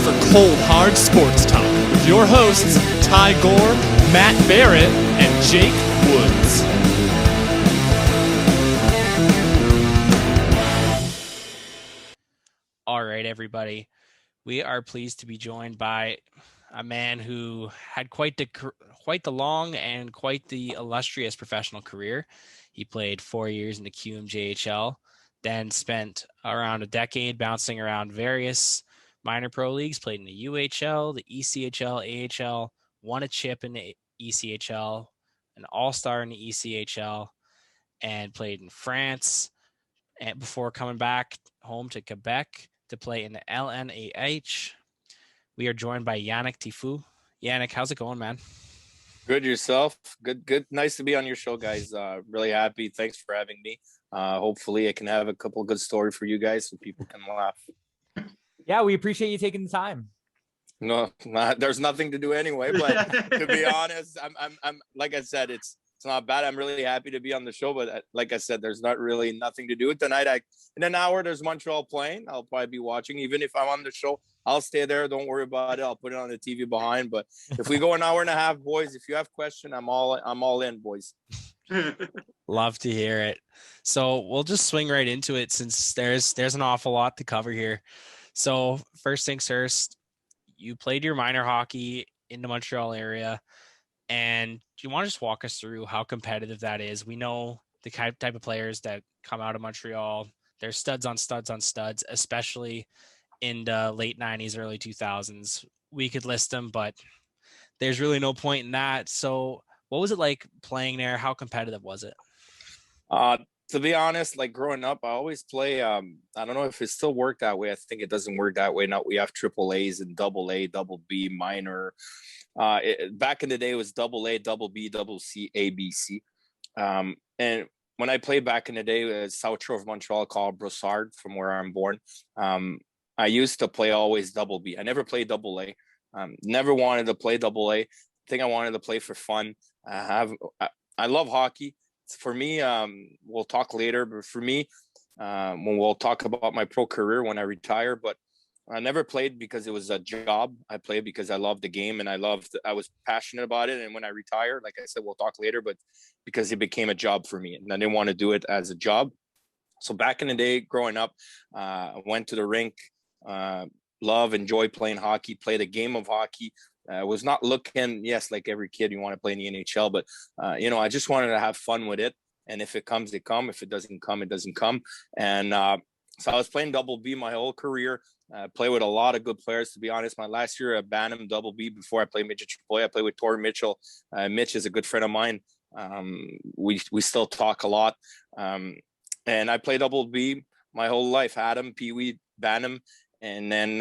for cold, hard sports talk with your hosts, Ty Gore, Matt Barrett, and Jake Woods. All right, everybody. We are pleased to be joined by a man who had quite the long and quite the illustrious professional career. He played 4 years in the QMJHL, then spent around a decade bouncing around various minor pro leagues, played in the UHL, the ECHL, AHL, won a chip in the ECHL, an all-star in the ECHL, and played in France and before coming back home to Quebec to play in the LNAH. We are joined by Yannick Tifu. Yannick, how's it going, man? Good, yourself? Good. Nice to be on your show, guys. Really happy. Thanks for having me. Hopefully I can have a couple of good stories for you guys so people can laugh. Yeah, we appreciate you taking the time. No, there's nothing to do anyway, but to be honest, I'm like I said, it's not bad. I'm really happy to be on the show, but like I said, there's not really nothing to do tonight. In an hour, there's Montreal playing. I'll probably be watching. Even if I'm on the show, I'll stay there. Don't worry about it. I'll put it on the TV behind. But if we go an hour and a half, boys, if you have question, I'm all in, boys. Love to hear it. So we'll just swing right into it since there's an awful lot to cover here. So first things first, you played your minor hockey in the Montreal area. And do you want to just walk us through how competitive that is? We know the type of players that come out of Montreal. They're studs on studs on studs, especially in the late 90s, early 2000s. We could list them, but there's really no point in that. So what was it like playing there? How competitive was it? To be honest, like growing up, I always play. I don't know if it still worked that way. I think it doesn't work that way now. We have triple A's and double A, double B, minor. Back in the day, it was double A, double B, double C, A, B, C. And when I played back in the day, South Shore of Montreal, called Brossard, from where I'm born. I used to play always double B. I never played double A. Never wanted to play double A. I think I wanted to play for fun. I love hockey. For me, we'll talk later, but for me, when we'll talk about my pro career when I retire, but I never played because it was a job. I played because I loved the game and I was passionate about it. And when I retired, like I said, we'll talk later, but because it became a job for me and I didn't want to do it as a job. So back in the day, growing up, I went to the rink, enjoy playing hockey, play the game of hockey. Was not looking, yes, like every kid, you want to play in the NHL, but, I just wanted to have fun with it. And if it comes, it comes. If it doesn't come, it doesn't come. And so I was playing double B my whole career. Play with a lot of good players, to be honest. My last year at Bantam double B before I played midget AAA, I played with Tori Mitchell. Mitch is a good friend of mine. We still talk a lot. And I played double B my whole life. Adam, Pee Wee, Bantam. And then,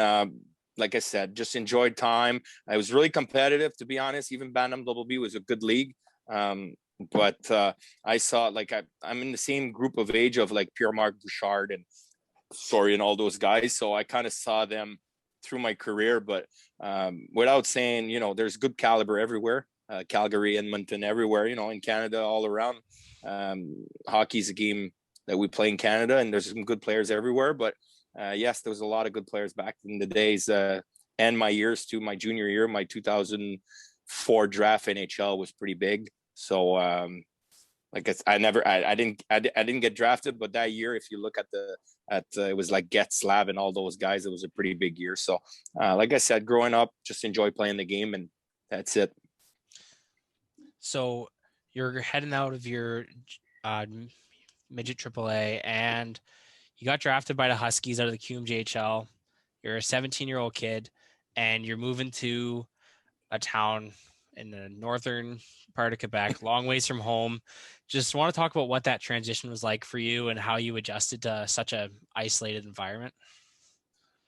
like I said, just enjoyed time. I was really competitive, to be honest. Even Bantam Double B was a good league. But I saw, like, I'm in the same group of age of, like, Pierre-Marc Bouchard and all those guys. So I kind of saw them through my career. But without saying, there's good caliber everywhere. Calgary, Edmonton, everywhere, in Canada, all around. Hockey's a game that we play in Canada, and there's some good players everywhere. But yes, there was a lot of good players back in the days, and my years too. My junior year, my 2004 draft NHL was pretty big. So, I didn't get drafted, but that year, if you look at it was like Slav and all those guys, it was a pretty big year. So, like I said, growing up, just enjoy playing the game, and that's it. So you're heading out of your midget AAA and you got drafted by the Huskies out of the QMJHL. You're a 17-year-old kid, and you're moving to a town in the northern part of Quebec, long ways from home. Just want to talk about what that transition was like for you and how you adjusted to such a isolated environment.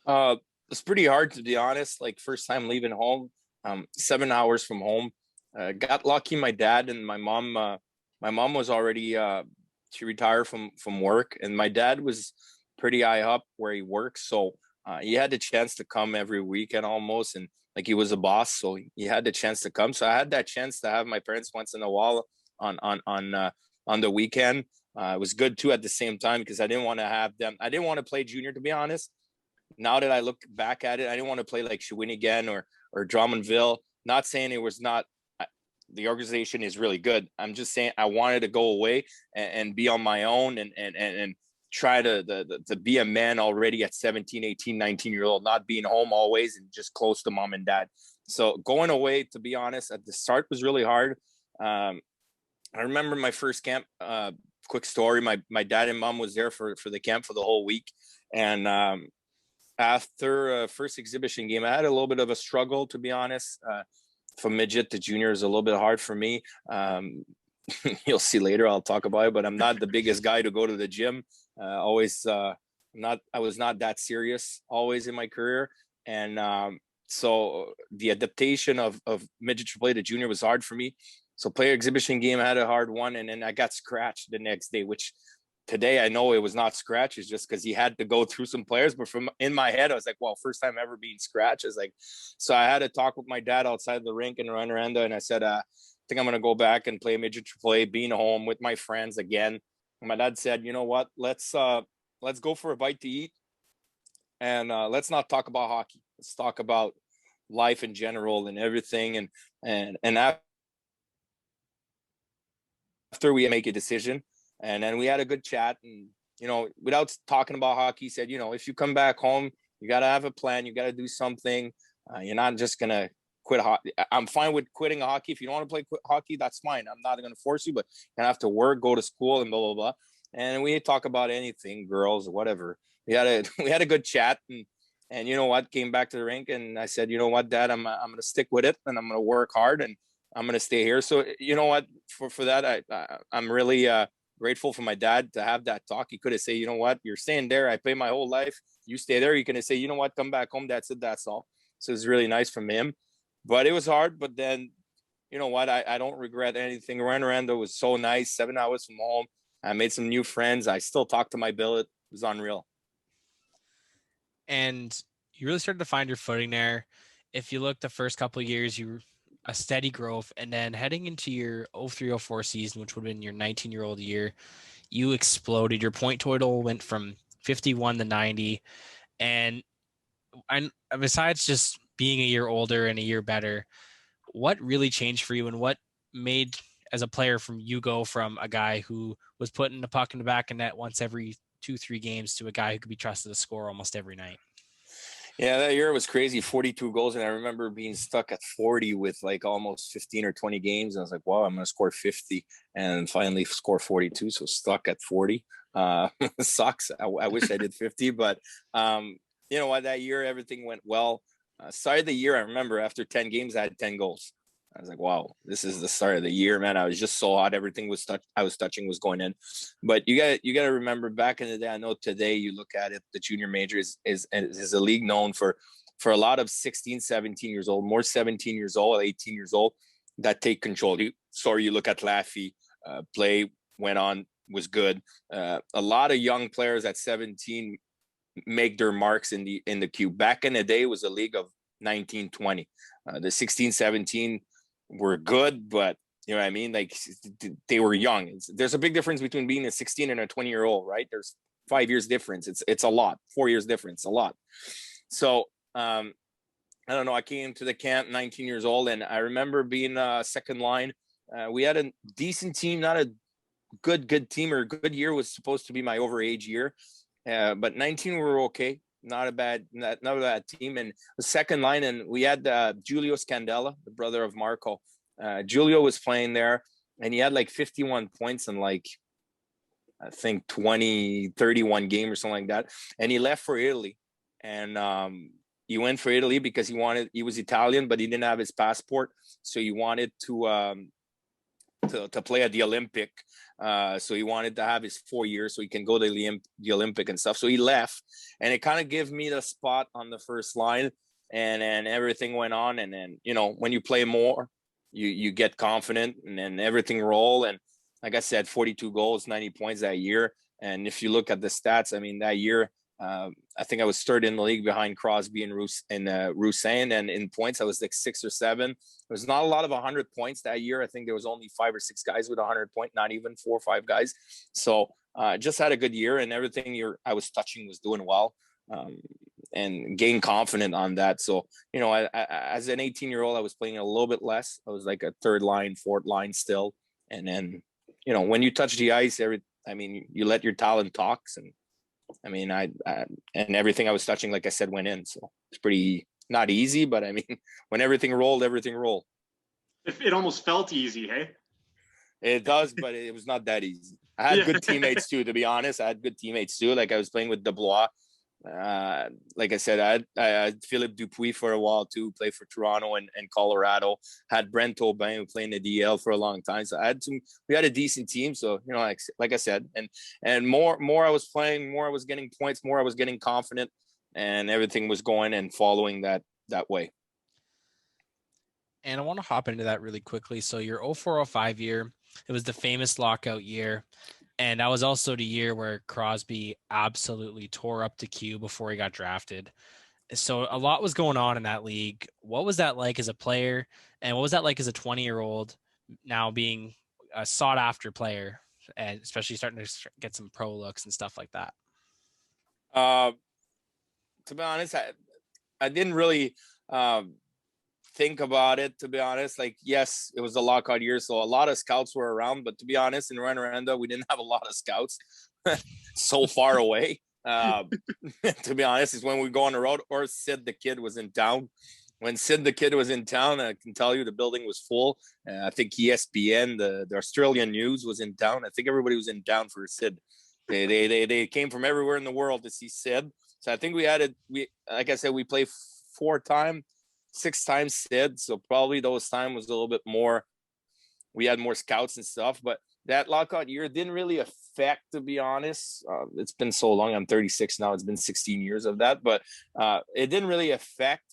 It's pretty hard, to be honest. Like, first time leaving home, 7 hours from home. Got lucky. My dad and my mom was already she retired from work, and my dad was pretty high up where he works, so he had the chance to come every weekend almost, and like he was a boss, so he had the chance to come. So I had that chance to have my parents once in a while on the weekend. It was good too at the same time because I didn't want to have them. I didn't want to play junior, to be honest. now that I look back at it, I didn't want to play like Shawinigan or Drummondville. Not saying it was not, the organization is really good. I'm just saying I wanted to go away and be on my own and try to be a man already at 17, 18, 19-year-old, not being home always and just close to mom and dad. So going away, to be honest, at the start was really hard. I remember my first camp, quick story. My dad and mom was there for the camp for the whole week. And after first exhibition game, I had a little bit of a struggle, to be honest. From midget to junior is a little bit hard for me. You'll see later, I'll talk about it, but I'm not the biggest guy to go to the gym. I was not that serious always in my career. And so the adaptation of midget AAA to junior was hard for me. So player exhibition game, I had a hard one. And then I got scratched the next day, which today I know it was not scratch. It's just because he had to go through some players. But from in my head, I was like, well, first time ever being scratched. It's like, so I had to talk with my dad outside the rink in Rwanda. And I said, I think I'm going to go back and play midget AAA, being home with my friends again. And my dad said, you know what, let's go for a bite to eat. And let's not talk about hockey. Let's talk about life in general and everything. And after we make a decision, and then we had a good chat, and, you know, without talking about hockey, he said, you know, if you come back home, you got to have a plan. You got to do something. You're not just going to quit hockey. I'm fine with quitting hockey. If you don't want to play hockey, that's fine. I'm not going to force you, but you're going to have to work, go to school, and blah, blah, blah. And we talk about anything, girls, whatever. We had a good chat, and you know what, came back to the rink, and I said, you know what, Dad, I'm going to stick with it, and I'm going to work hard, and I'm going to stay here. So, you know what, for that, I'm really grateful for my dad to have that talk. He could have said, you know what, you're staying there. I played my whole life. You stay there. You can say, you know what, come back home. That's it. That's all. So it's really nice from him. But it was hard. But then, you know what, I don't regret anything. Rwanda was so nice. 7 hours from home. I made some new friends. I still talk to my billet. It was unreal. And you really started to find your footing there. If you look the first couple of years, you were a steady growth, and then heading into your 03-04 season, which would have been your 19-year-old year, you exploded. Your point total went from 51 to 90. And besides just being a year older and a year better, what really changed for you, and what made, as a player, from you go from a guy who was putting the puck in the back of net once every 2-3 games to a guy who could be trusted to score almost every night? Yeah, that year was crazy. 42 goals. And I remember being stuck at 40 with like almost 15 or 20 games. And I was like, wow, I'm going to score 50 and finally score 42. So stuck at 40. Sucks. I wish I did 50, but you know what, that year, everything went well. Started the year, I remember after 10 games, I had 10 goals. I was like, wow, this is the start of the year, man. I was just so hot. Everything I was touching was going in. But you got to remember, back in the day, I know today you look at it, the junior major is a league known for a lot of 16, 17 years old, more 17 years old, 18 years old, that take control. You look at Laffy, play went on, was good. A lot of young players at 17 make their marks in the queue. Back in the day, it was a league of 19, 20. The 16, 17 were good, but you know what I mean? Like, they were young. There's a big difference between being a 16 and a 20-year-old, right? There's 5 years difference. It's a lot. 4 years difference, a lot. So I don't know. I came to the camp 19 years old, and I remember being second line. We had a decent team, not a good team, or good year was supposed to be my overage year. But 19 we were okay. Not a bad team. And the second line, and we had Giulio Scandella, the brother of Marco. Giulio was playing there, and he had like 51 points in like, I think 31 games or something like that. And he left for Italy. And he went for Italy because he was Italian, but he didn't have his passport. So he wanted to play at the Olympic. So he wanted to have his 4 years so he can go to the Olympic and stuff. So he left, and it kind of gave me the spot on the first line, and everything went on. And then, you know, when you play more, you get confident, and then everything roll. And like I said, 42 goals, 90 points that year. And if you look at the stats, I mean, that year, I think I was third in the league behind Crosby and Roussin, and in points I was like 6 or 7. There was not a lot of 100 points that year. I think there was only 5 or 6 guys with 100 points, not even 4 or 5 guys. So just had a good year, and everything I was touching was doing well. and gain confident on that. So, as an 18-year-old, I was playing a little bit less. I was like a third line, fourth line still. And then, when you touch the ice, you let your talent talks. And and everything I was touching, like I said, went in. So it's pretty not easy, but when everything rolled, everything rolled. It almost felt easy, hey? It does, but it was not that easy. I had good teammates too, to be honest. I had good teammates too. Like I was playing with Dubois. Like I said, I had Philippe Dupuis for a while too, played for Toronto and Colorado. Had Brent Aubin who played in the DL for a long time. So we had a decent team. So, like I said, and more I was playing, more I was getting points, more I was getting confident, and everything was going and following that way. And I want to hop into that really quickly. So your 04-05 year, it was the famous lockout year. And that was also the year where Crosby absolutely tore up the Q before he got drafted. So a lot was going on in that league. What was that like as a player? And what was that like as a 20-year-old now being a sought-after player, and especially starting to get some pro looks and stuff like that? To be honest, I didn't really think about it, to be honest. Like, yes, it was a lockout year, so a lot of scouts were around, but to be honest, in Rouyn-Noranda, we didn't have a lot of scouts so far away. To be honest, is when we go on the road, or Sid the Kid was in town. When Sid the Kid was in town, I can tell you the building was full. I think ESPN, the Australian news, was in town. I think everybody was in town for Sid. They came from everywhere in the world to see Sid. So I think like I said, we played 6 times Sid. So probably those times was a little bit more. We had more scouts and stuff, but that lockout year didn't really affect, to be honest. It's been so long. I'm 36 now. It's been 16 years of that, but it didn't really affect.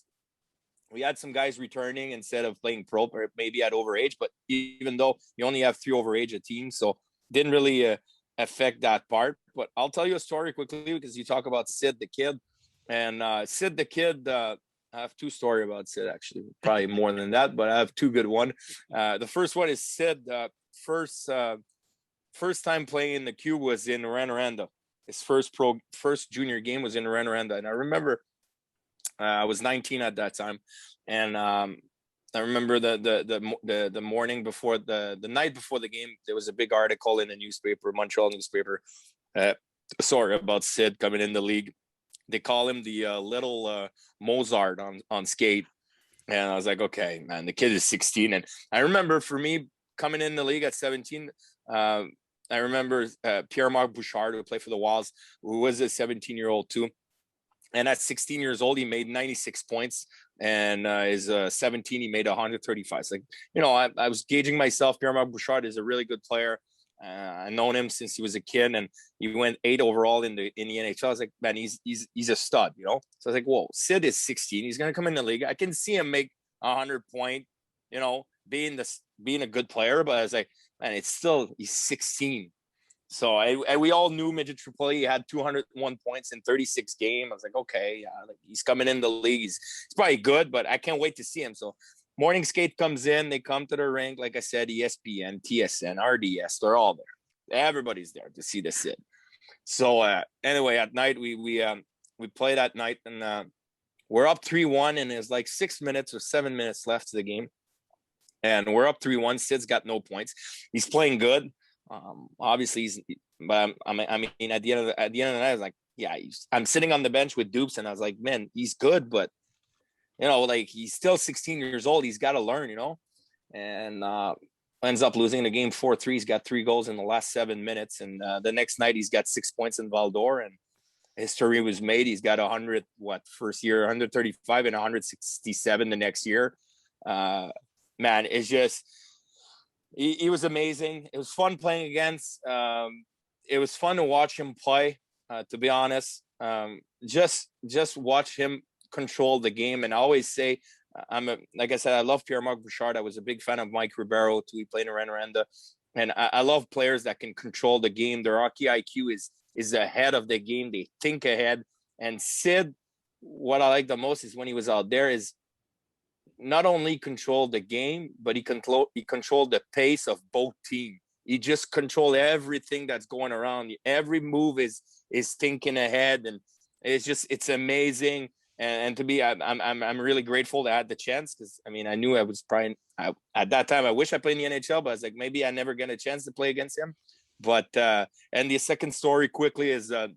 We had some guys returning instead of playing pro, or maybe at overage, but even though you only have 3 overage a team, so didn't really affect that part. But I'll tell you a story quickly, because you talk about Sid the Kid, and Sid the Kid. I have 2 stories about Sid, actually, probably more than that, but I have 2 good ones. The first one is Sid. First time playing in the Q was in Rouyn-Noranda. His first junior game was in Rouyn-Noranda, and I remember I was 19 at that time, and I remember the morning before the night before the game, there was a big article in the newspaper, Montreal newspaper, about Sid coming in the league. They call him the little Mozart on skate. And I was like, okay, man, the kid is 16. And I remember, for me, coming in the league at 17, I remember Pierre-Marc Bouchard, who played for the Wilds, who was a 17-year-old too. And at 16 years old, he made 96 points. And his 17, he made 135. So, I was gauging myself. Pierre-Marc Bouchard is a really good player. I've known him since he was a kid, and he went 8 overall in the NHL. I was like, man, he's a stud, So I was like, whoa, Sid is 16. He's gonna come in the league. I can see him make 100 point, being a good player. But I was like, man, he's 16. So we all knew midget AAA. He had 201 points in 36 games. I was like, okay, yeah, he's coming in the league. He's probably good, but I can't wait to see him. So morning skate comes in. They come to the rink. Like I said, ESPN, TSN, RDS, they're all there. Everybody's there to see the Sid. So anyway, at night, we played at night, and we're up 3-1, and there's like 6 minutes or 7 minutes left to the game. And we're up 3-1. Sid's got no points. He's playing good. Obviously, but at the end of the night, I was like, yeah, I'm sitting on the bench with Dupes, and I was like, man, he's good, but he's still 16 years old. He's got to learn, and ends up losing the game 4-3. He's got 3 goals in the last 7 minutes. And the next night he's got 6 points in Val-d'Or, and history was made. He's got 100, first year, 135 and 167 the next year. Man, it's just, he was amazing. It was fun playing against. It was fun to watch him play, to be honest. Just watch him control the game. And I always say, like I said, I love Pierre-Marc Bouchard. I was a big fan of Mike Ribeiro too. He played in Rouyn-Noranda, and I love players that can control the game. Their hockey IQ is ahead of the game. They think ahead. And Sid, what I like the most is when he was out there, is not only controlled the game, but he controlled the pace of both teams. He just controlled everything that's going around. Every move is thinking ahead, and it's amazing. And to be, I'm really grateful to had the chance, because I mean, I knew I was probably at that time. I wish I played in the NHL, but I was like, maybe I never get a chance to play against him. But and the second story quickly is that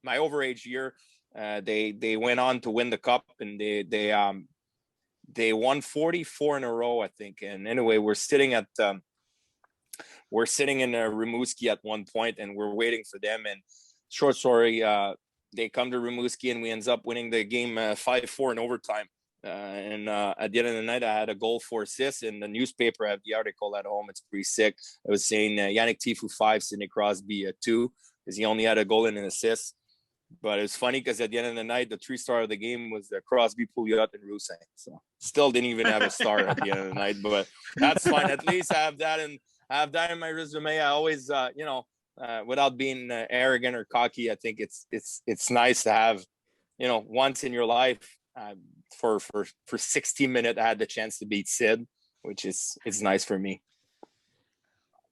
my overage year, they went on to win the cup, and they won 44 in a row, I think. And anyway, we're sitting in Rimouski at one point, and we're waiting for them. And short story, they come to Rimouski, and we ends up winning the game 5-4 in overtime. And at the end of the night, I had a goal, 4 assists. In the newspaper, I have the article at home. It's pretty sick. It was saying Yannick Tifu 5, Sidney Crosby 2, because he only had a goal and an assist. But it was funny because at the end of the night, the 3-star of the game was Crosby, Pouliot, and Roussin. So still didn't even have a star at the end of the night, but that's fine. At least I have that in my resume. I always, without being arrogant or cocky, I think it's nice to have, once in your life, for 60 minutes, I had the chance to beat Sid, which it's nice for me.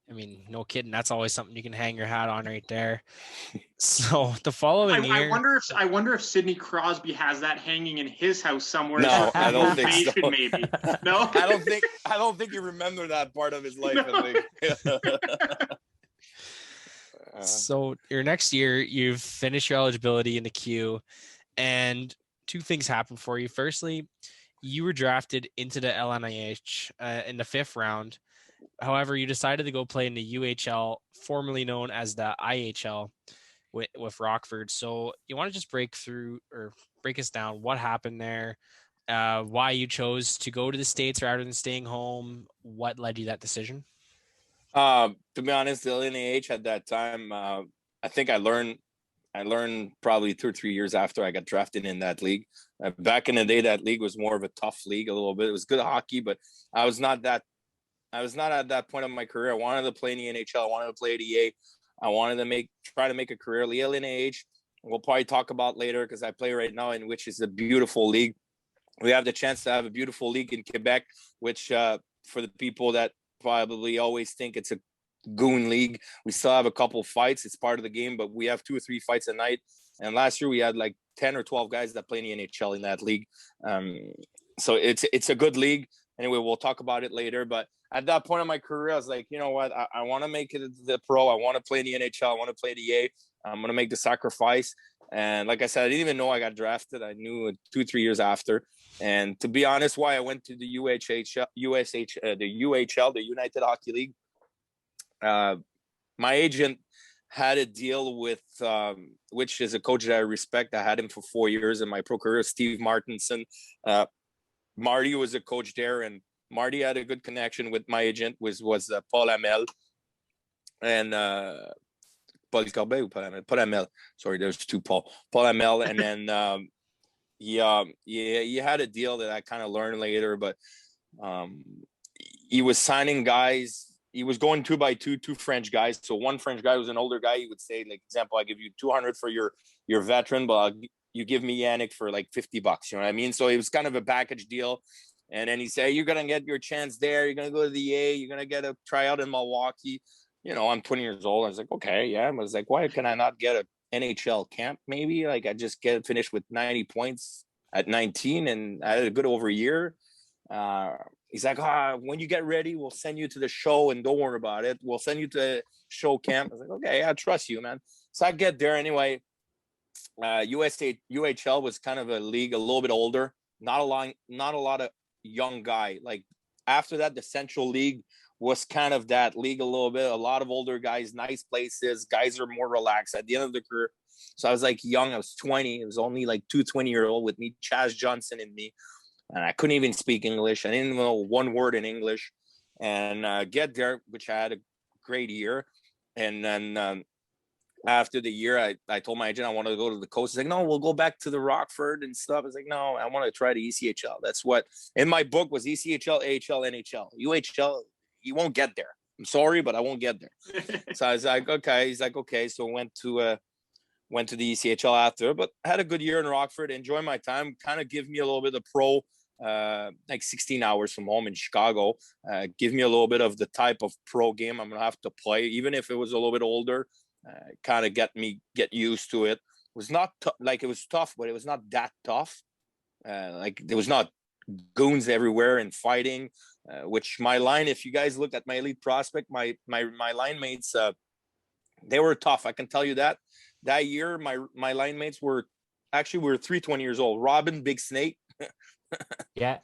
I mean, no kidding. That's always something you can hang your hat on right there. So the following year, I wonder if Sidney Crosby has that hanging in his house somewhere. No, I don't think so. Maybe. No, I don't think you remember that part of his life. No. I think. So your next year, you've finished your eligibility in the Q, and 2 things happened for you. Firstly, you were drafted into the LNIH in the 5th round. However, you decided to go play in the UHL, formerly known as the IHL, with Rockford. So you want to just break us down what happened there, why you chose to go to the States rather than staying home, what led you to that decision? To be honest, the LNAH at that time, I think I learned probably 2 or 3 years after I got drafted in that league. Back in the day, that league was more of a tough league a little bit. It was good hockey, but I was not at that point of my career. I wanted to play in the NHL. I wanted to play at EA. I wanted to try to make a career. The LNAH, we'll probably talk about later, because I play right now in which is a beautiful league. We have the chance to have a beautiful league in Quebec, which for the people that probably always think it's a goon league, we still have a couple fights. It's part of the game, but we have 2 or 3 fights a night. And last year we had like 10 or 12 guys that play in the NHL in that league. So it's a good league. Anyway, we'll talk about it later. But at that point in my career, I was like, you know what? I want to make it the pro. I want to play in the NHL. I want to play the EA. I'm going to make the sacrifice. And like I said, I didn't even know I got drafted. I knew 2 or 3 years after. And to be honest, why I went to the the UHL, the United Hockey League, my agent had a deal with, which is a coach that I respect. I had him for 4 years in my pro career, Steve Martinson. Marty was a coach there, and Marty had a good connection with my agent, was Paul Hamel and Paul Corbet ou Paul Hamel? Paul Hamel. Sorry, there's 2 Paul Hamel, and then he had a deal that I kind of learned later, but he was signing guys. He was going 2 by 2 French guys. So one French guy was an older guy. He would say, like, example, I give you 200 for your veteran, but you give me Yannick for like $50. You know what I mean? So it was kind of a package deal. And then he said, you're going to get your chance there. You're going to go to the EA. You're going to get a tryout in Milwaukee. I'm 20 years old. I was like, okay, yeah. I was like, why can I not get a NHL camp? Maybe like I just finished with 90 points at 19, and I had a good over a year. He's like, when you get ready, we'll send you to the show, and don't worry about it. We'll send you to the show camp. I was like, okay, I trust you, man. So I get there anyway. UHL was kind of a league a little bit older, not a lot of young guy. Like after that, the Central League was kind of that league a little bit, a lot of older guys, nice places. Guys are more relaxed at the end of the career. So I was like young. I was 20. It was only like 2 20-year-old with me, Chaz Johnson and me. And I couldn't even speak English. I didn't know one word in English. And get there, which I had a great year. And then after the year, I told my agent I wanted to go to the coast. He's like, no, we'll go back to the Rockford and stuff. I was like, no, I want to try the ECHL. That's what in my book was ECHL, AHL, NHL. UHL, you won't get there. I'm sorry, but I won't get there. So I was like, okay. He's like, okay. So went to the ECHL after, but had a good year in Rockford. Enjoyed my time. Kind of give me a little bit of pro, like 16 hours from home in Chicago. Give me a little bit of the type of pro game I'm gonna have to play, even if it was a little bit older. kind of get used to it. It was not like it was tough, but it was not that tough. Like there was not goons everywhere and fighting, which my line, if you guys look at my elite prospect, my line mates, they were tough. I can tell you that year, my line mates were 320 years old. Robin, Big Snake. Yeah.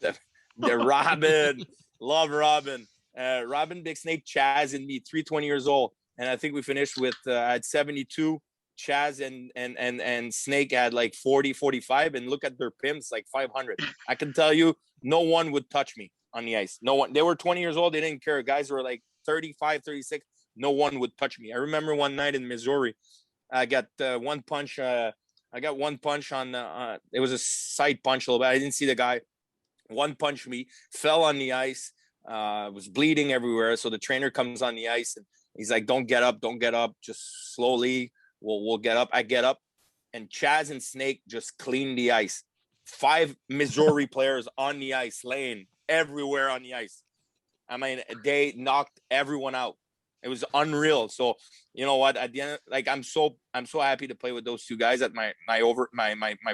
The Robin, love Robin. Robin, Big Snake, Chaz, and me, 320 years old. And I think we finished with, at 72. Chaz and Snake had like 40, 45, and look at their PIMs, like 500. I can tell you, no one would touch me on the ice. No one. They were 20 years old. They didn't care. Guys were like 35, 36. No one would touch me. I remember one night in Missouri, I got one punch. I got one punch on it was a side punch a little bit. I didn't see the guy. One punch me, fell on the ice, was bleeding everywhere. So the trainer comes on the ice and he's like, don't get up, just slowly. We'll get up. I get up, and Chaz and Snake just cleaned the ice. 5 Missouri players on the ice, laying everywhere on the ice. I mean, they knocked everyone out. It was unreal. So you know what? At the end, like I'm so happy to play with those two guys at my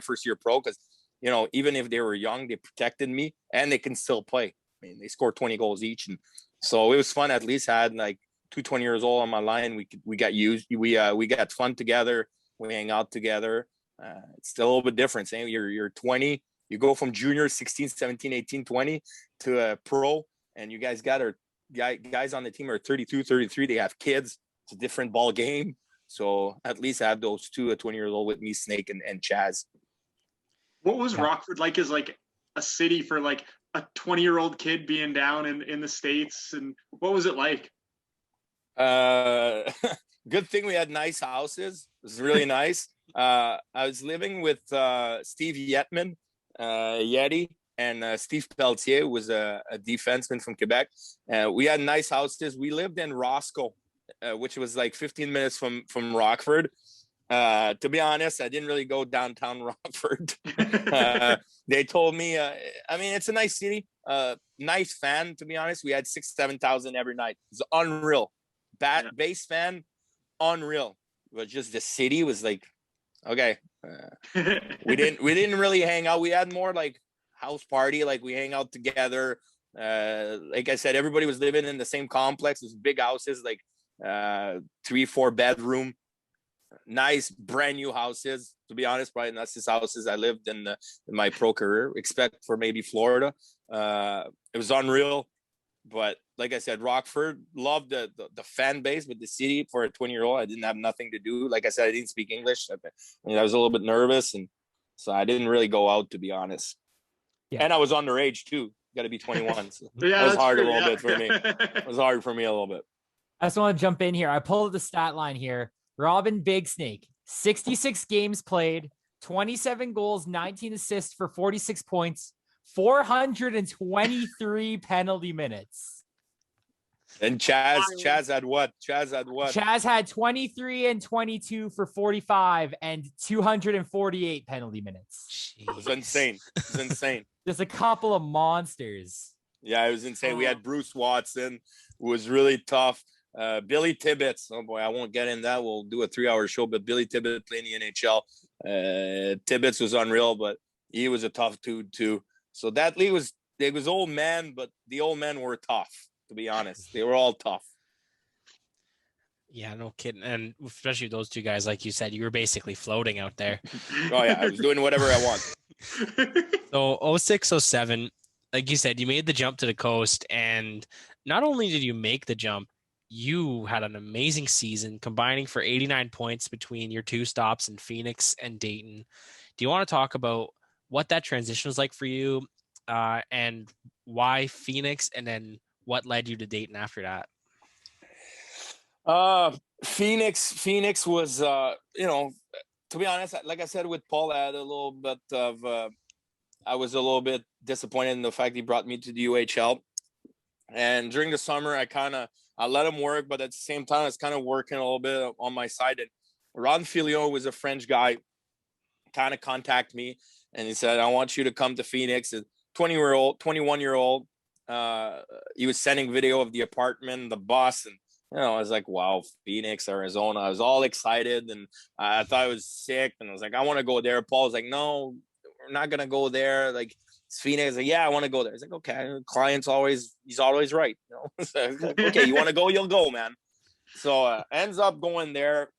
first year pro, because you know, even if they were young, they protected me, and they can still play. I mean, they scored 20 goals each, and so it was fun. At least I had like 20 years old on my line. We got used. We got fun together. We hang out together. It's still a little bit different. Saying you're 20, you go from junior 16, 17, 18, 20 to a pro, and you guys guys on the team are 32, 33. They have kids. It's a different ball game. So at least I have those two 20 years old with me, Snake and Chaz. What was Rockford like as like a city for like a 20-year-old kid being down in the States? And what was it like? Good thing we had nice houses. It was really nice. I was living with Steve Yetman, Yeti, and Steve Pelletier, who was a defenseman from Quebec. We had nice houses. We lived in Roscoe, which was like 15 minutes from Rockford. To be honest, I didn't really go downtown Rockford. They told me, I mean, it's a nice city, nice fan, to be honest. We had 7,000 every night. It's unreal. Base fan, unreal. But just the city was like, okay. We didn't really hang out. We had more like house party, like we hang out together. Like I said, everybody was living in the same complex. It was big houses, like 3-4 bedroom, nice brand new houses. To be honest, probably not the houses I lived in my pro career, except for maybe Florida. It was unreal. But like I said, Rockford, loved the fan base, but the city for a 20-year-old, I didn't have nothing to do. Like I said, I didn't speak English. I was a little bit nervous, and so I didn't really go out, to be honest. Yeah. And I was underage too. Got to be 21. So yeah, it was hard a little bit for me. It was hard for me a little bit. I just want to jump in here. I pulled the stat line here. Robin Big Snake, 66 games played, 27 goals, 19 assists for 46 points, 423 penalty minutes. And Chaz had what? Chaz had 23 and 22 for 45 and 248 penalty minutes. Jeez. It was insane. Just a couple of monsters. Yeah, it was insane. We had Bruce Watson, who was really tough. Billy Tibbetts. Oh boy, I won't get in that. We'll do a 3-hour show, but Billy Tibbetts playing the NHL. Tibbetts was unreal, but he was a tough dude too. So that league was old men, but the old men were tough, to be honest. They were all tough. Yeah, no kidding. And especially those two guys, like you said, you were basically floating out there. Oh yeah, I was doing whatever I want. So 06-07, like you said, you made the jump to the coast, and not only did you make the jump, you had an amazing season, combining for 89 points between your two stops in Phoenix and Dayton. Do you want to talk about what that transition was like for you, and why Phoenix, and then what led you to Dayton after that? Phoenix was, to be honest, like I said, with Paul, I had a little bit of, I was a little bit disappointed in the fact he brought me to the UHL. And during the summer, I let him work, but at the same time, I was kind of working a little bit on my side. And Ron Filio was a French guy, kind of contacted me, and he said, I want you to come to Phoenix. A 21-year-old. He was sending video of the apartment, the bus, and I was like, wow, Phoenix, Arizona. I was all excited, and I thought I was sick, and I was like, I want to go there. Paul was like, no, we're not gonna go there. Like, it's Phoenix. Like, yeah, I want to go there. It's like, okay, he's always right. So, okay, you want to go, you'll go, man. So ends up going there.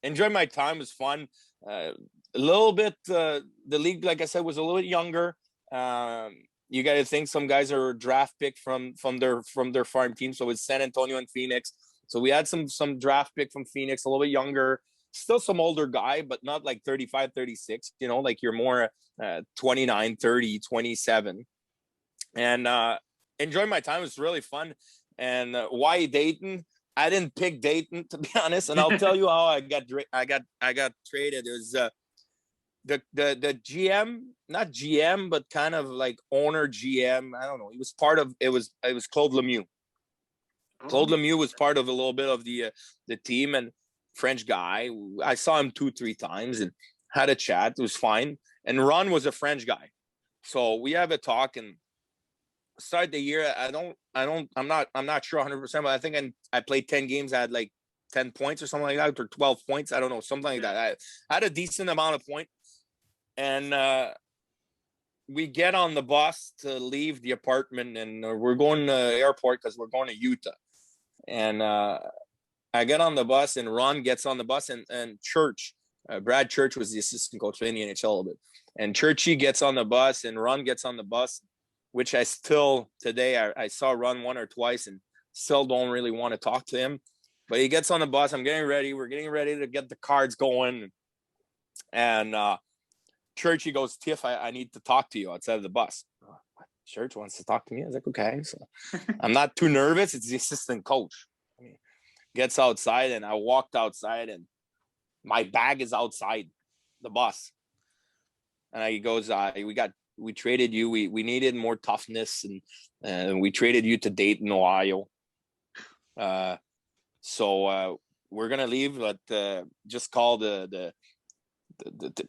Enjoyed my time. It was fun. A little bit. The league, like I said, was a little bit younger. You got to think some guys are draft pick from their farm team. So it's San Antonio and Phoenix. So we had some draft pick from Phoenix, a little bit younger, still some older guy, but not like 35, 36, like you're more 29, 30, 27. And enjoyed my time. It was really fun. And why Dayton? I didn't pick Dayton, to be honest. And I'll tell you how I got traded. It was the GM, not GM, but kind of like owner GM. I don't know. He was part of it was Claude Lemieux. Claude Lemieux was part of a little bit of the team, and French guy. I saw him 2-3 times and had a chat. It was fine. And Ron was a French guy, so we have a talk and start the year. I'm not sure 100%, but I think I played 10 games. I had like 10 points or something like that, or 12 points. I don't know, something like that. I had a decent amount of points. And we get on the bus to leave the apartment, and we're going to the airport because we're going to Utah. And I get on the bus, and Ron gets on the bus, and Church, Brad Church was the assistant coach for the ECHL a little bit. And Churchy gets on the bus, and Ron gets on the bus, which I still today I saw Ron one or twice, and still don't really want to talk to him. But he gets on the bus. I'm getting ready. We're getting ready to get the cards going, and Church, he goes, Tiff, I need to talk to you outside of the bus. Church wants to talk to me. I was like, okay. So I'm not too nervous. It's the assistant coach. Gets outside, and I walked outside, and my bag is outside the bus. And he goes, we traded you. We needed more toughness, and we traded you to Dayton, Ohio. So we're gonna leave, but just call the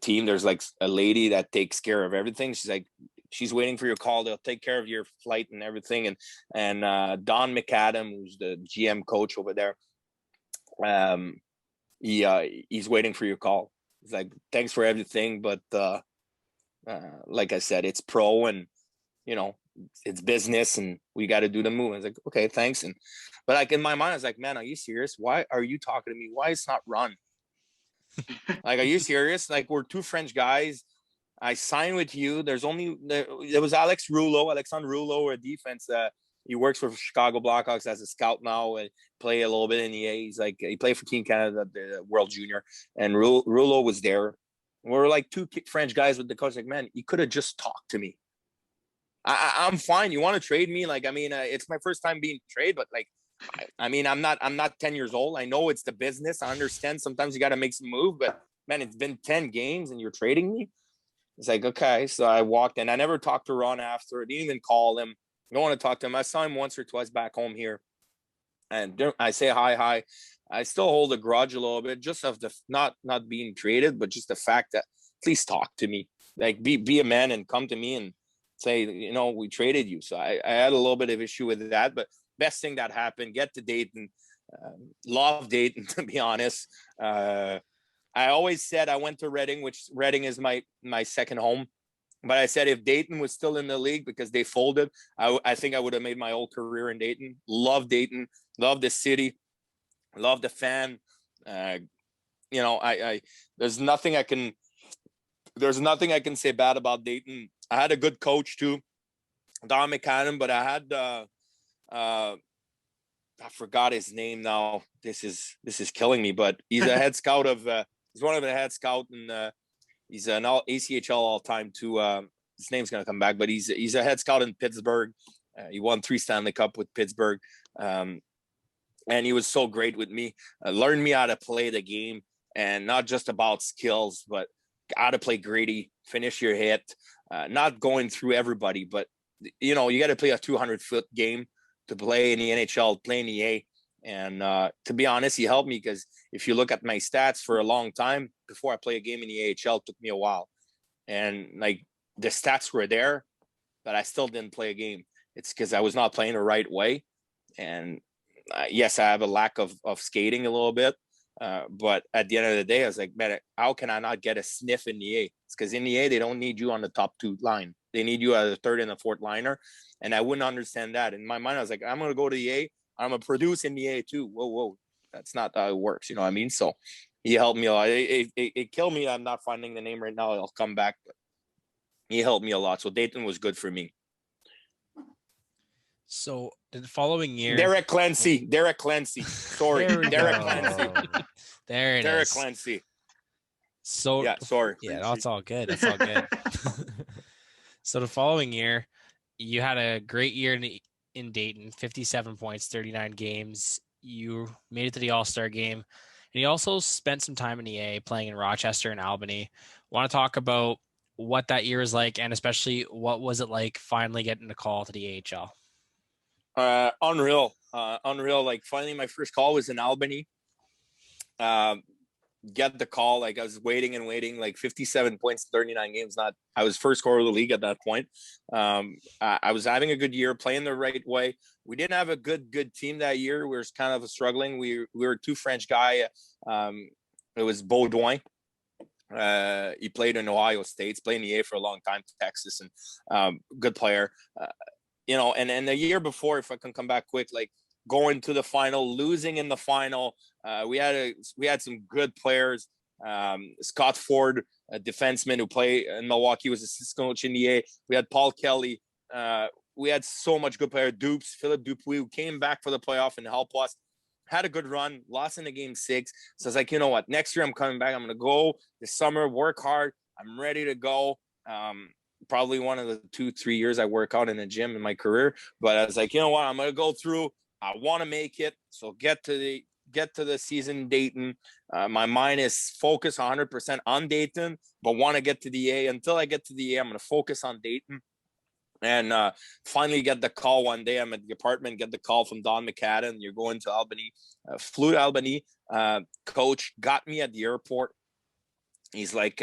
team. There's like a lady that takes care of everything. She's like, she's waiting for your call. They'll take care of your flight and everything. And Don McAdam, who's the GM coach over there, he's waiting for your call. He's like, thanks for everything, but like I said, it's pro, and it's business, and we got to do the move. I was like, okay, thanks. But like in my mind, I was like, man, are you serious? Why are you talking to me? Why it's not Ron? Like, are you serious? Like, we're two French guys. I signed with you. There was Alexandre Rouleau, a defense. He works for Chicago Blackhawks as a scout now, and play a little bit in the A. He's like, he played for Team Canada, the World Junior, and Rouleau was there. We're like two French guys with the coach. Like, man, you could have just talked to me. I'm fine. You want to trade me? Like, I mean, it's my first time being traded, but like, I mean, I'm not 10 years old. I know it's the business. I understand sometimes you got to make some move, but man, it's been 10 games and you're trading me. It's like, okay. So I walked in. I never talked to Ron after. I didn't even call him. I don't want to talk to him. I saw him once or twice back home here, and I say hi. I still hold a grudge a little bit, just of the not being traded, but just the fact that please talk to me. Like, be a man and come to me and say, we traded you. So I had a little bit of issue with that, but best thing that happened, get to Dayton. Love Dayton, to be honest. I always said I went to Reading, which Reading is my second home. But I said if Dayton was still in the league, because they folded, I think I would have made my whole career in Dayton. Love Dayton. Love the city. Love the fan. There's nothing I can say bad about Dayton. I had a good coach too, Don McAdam, but I had I forgot his name now. This is killing me, but he's a head scout he's one of the head scout, and he's an ACHL all time too. His name's gonna come back, but he's a head scout in Pittsburgh. He won 3 Stanley Cup with Pittsburgh, and he was so great with me. Learned me how to play the game, and not just about skills, but how to play gritty, finish your hit, not going through everybody, but you got to play a 200-foot game to play in the NHL, play in the A. And to be honest, he helped me, because if you look at my stats for a long time before I play a game in the AHL, it took me a while. And like, the stats were there, but I still didn't play a game. It's because I was not playing the right way. And yes, I have a lack of skating a little bit. But at the end of the day, I was like, man, how can I not get a sniff in the A? It's because in the A, they don't need you on the top 2 line. They need you as a 3rd and a 4th liner. And I wouldn't understand that. In my mind, I was like, I'm going to go to the A. I'm going to produce in the A too. Whoa. That's not how it works. You know what I mean? So he helped me a lot. It killed me. I'm not finding the name right now. I'll come back. But he helped me a lot. So Dayton was good for me. So the following year, Derek Clancy. Sorry, Derek Clancy. There it Derek is. Clancy. So yeah, sorry. Yeah, that's all good. That's all good. So the following year, you had a great year in Dayton, 57 points, 39 games. You made it to the All-Star game. And you also spent some time in the A playing in Rochester and Albany. Want to talk about what that year was like, and especially what was it like finally getting the call to the AHL? Unreal. Like finally my first call was in Albany. Get the call. Like I was waiting, like 57 points, 39 games. I was first scorer of the league at that point. I was having a good year, playing the right way. We didn't have a good team that year. We were kind of struggling. We were 2 French guy. It was Baudouin. He played in Ohio State, played in the A for a long time, Texas, and good player. And the year before, if I can come back quick, like going to the final, losing in the final, we had some good players. Scott Ford, a defenseman who played in Milwaukee, was assistant coach in the A. We had Paul Kelly. We had so much good player. Philip Dupuis, who came back for the playoff and helped us. Had a good run, lost in the game 6. So I was like, you know what? Next year I'm coming back. I'm going to go this summer, work hard. I'm ready to go. Probably one of the 2-3 years I work out in the gym in my career. But I was like, you know what? I'm going to go through. I want to make it. So get to the season in Dayton. My mind is focused 100% on Dayton, but want to get to the A. Until I get to the A, I'm going to focus on Dayton. And finally get the call one day. I'm at the apartment, get the call from Don McCadden. You're going to Albany. Flew to Albany. Coach got me at the airport. He's like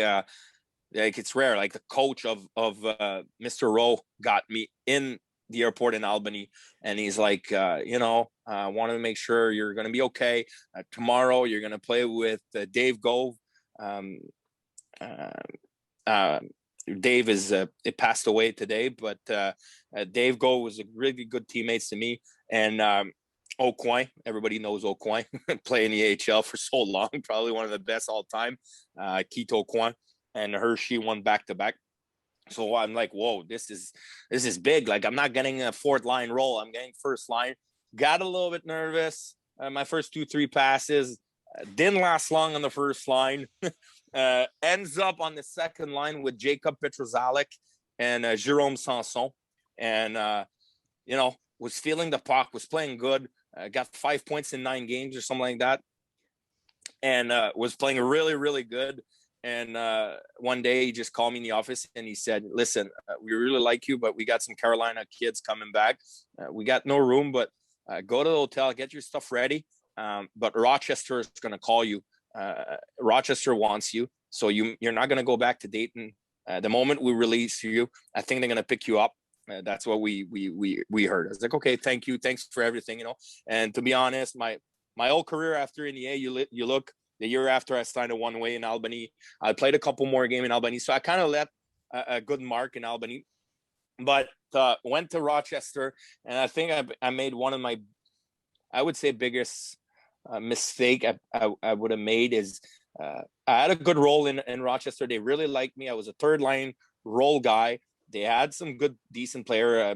it's rare. Like the coach of Mr. Rowe got me in the airport in Albany. And he's like, I want to make sure you're going to be okay. Tomorrow you're going to play with Dave Gove. Dave it passed away today, but Dave Gove was a really good teammates to me. And Aucoin, everybody knows Aucoin, playing the AHL for so long, probably one of the best all time. Keith Aucoin and Hershey won back-to-back. So I'm like, whoa, this is big. Like I'm not getting a 4th line role. I'm getting first line. Got a little bit nervous. My first 2-3 passes didn't last long on the first line. Ends up on the second line with Jacob Petrozalek and Jérôme Sanson. And, was feeling the puck, was playing good. Got 5 points in 9 games or something like that. And was playing really, really good. And one day he just called me in the office and he said, listen, we really like you, but we got some Carolina kids coming back. We got no room, but go to the hotel, get your stuff ready. But Rochester is going to call you. Rochester wants you, so you're not going to go back to Dayton. The moment we release you, I think they're going to pick you up. That's what we heard. I was like, okay, thank you, thanks for everything, And to be honest, my whole career after in the A, you look the year after I signed a one-way in Albany. I played a couple more games in Albany, so I kind of left a good mark in Albany. But went to Rochester, and I think I made one of my, I would say, biggest mistake I would have made is I had a good role in Rochester. They really liked me. I was a 3rd line role guy. They had some good, decent player.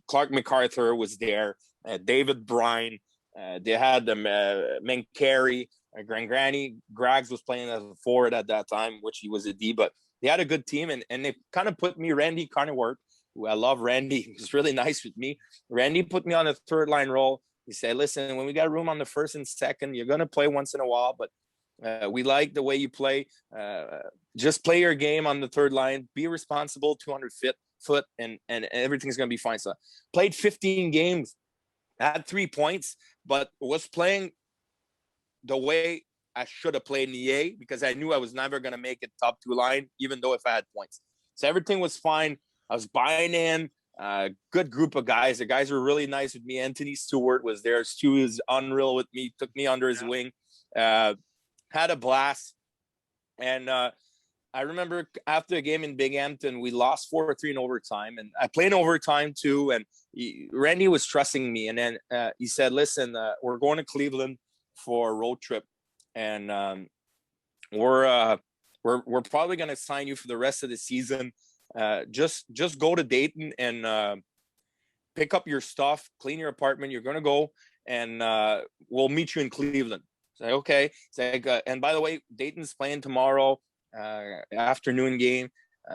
Clark MacArthur was there. David Bryan. They had Mencari. Granny Graggs was playing as a forward at that time, which he was a D. But they had a good team, and they kind of put me, Randy Carnewart, who I love Randy. He was really nice with me. Randy put me on a 3rd line role. He said, listen, when we got room on the 1st and 2nd, you're going to play once in a while, but we like the way you play. Just play your game on the 3rd line. Be responsible, 200 foot, and everything's going to be fine. So played 15 games, had 3 points, but was playing the way I should have played in the A because I knew I was never going to make it top 2 line, even though if I had points. So everything was fine. I was buying in. good group of guys. The guys were really nice with me. Anthony Stewart was there. Stu is unreal with me, took me under his wing, had a blast. And I remember after the game in Binghamton, we lost 4-3 in overtime, and I played in overtime too. And Randy was trusting me, and then he said, "Listen, we're going to Cleveland for a road trip, and we're probably going to sign you for the rest of the season. Just go to Dayton and pick up your stuff, clean your apartment. You're going to go, and we'll meet you in Cleveland." Say, okay. Say, and by the way, Dayton's playing tomorrow. Afternoon game.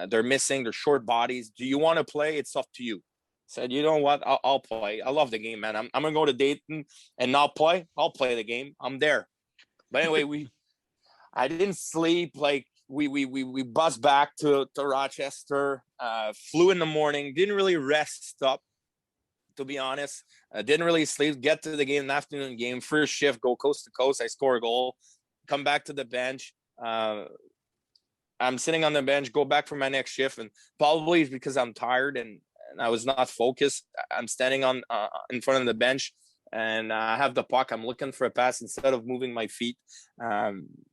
They're missing. They're short bodies. Do you want to play? It's up to you. Said, you know what? I'll play. I love the game, man. I'm gonna go to Dayton and not play. I'll play the game. I'm there. But anyway, I didn't sleep. Like we buzzed back to Rochester. Flew in the morning. Didn't really rest up, to be honest. Didn't really sleep. Get to the game, an afternoon game, first shift, go coast to coast. I score a goal. Come back to the bench. I'm sitting on the bench, go back for my next shift, and probably because I'm tired and I was not focused. I'm standing on in front of the bench, and I have the puck. I'm looking for a pass instead of moving my feet,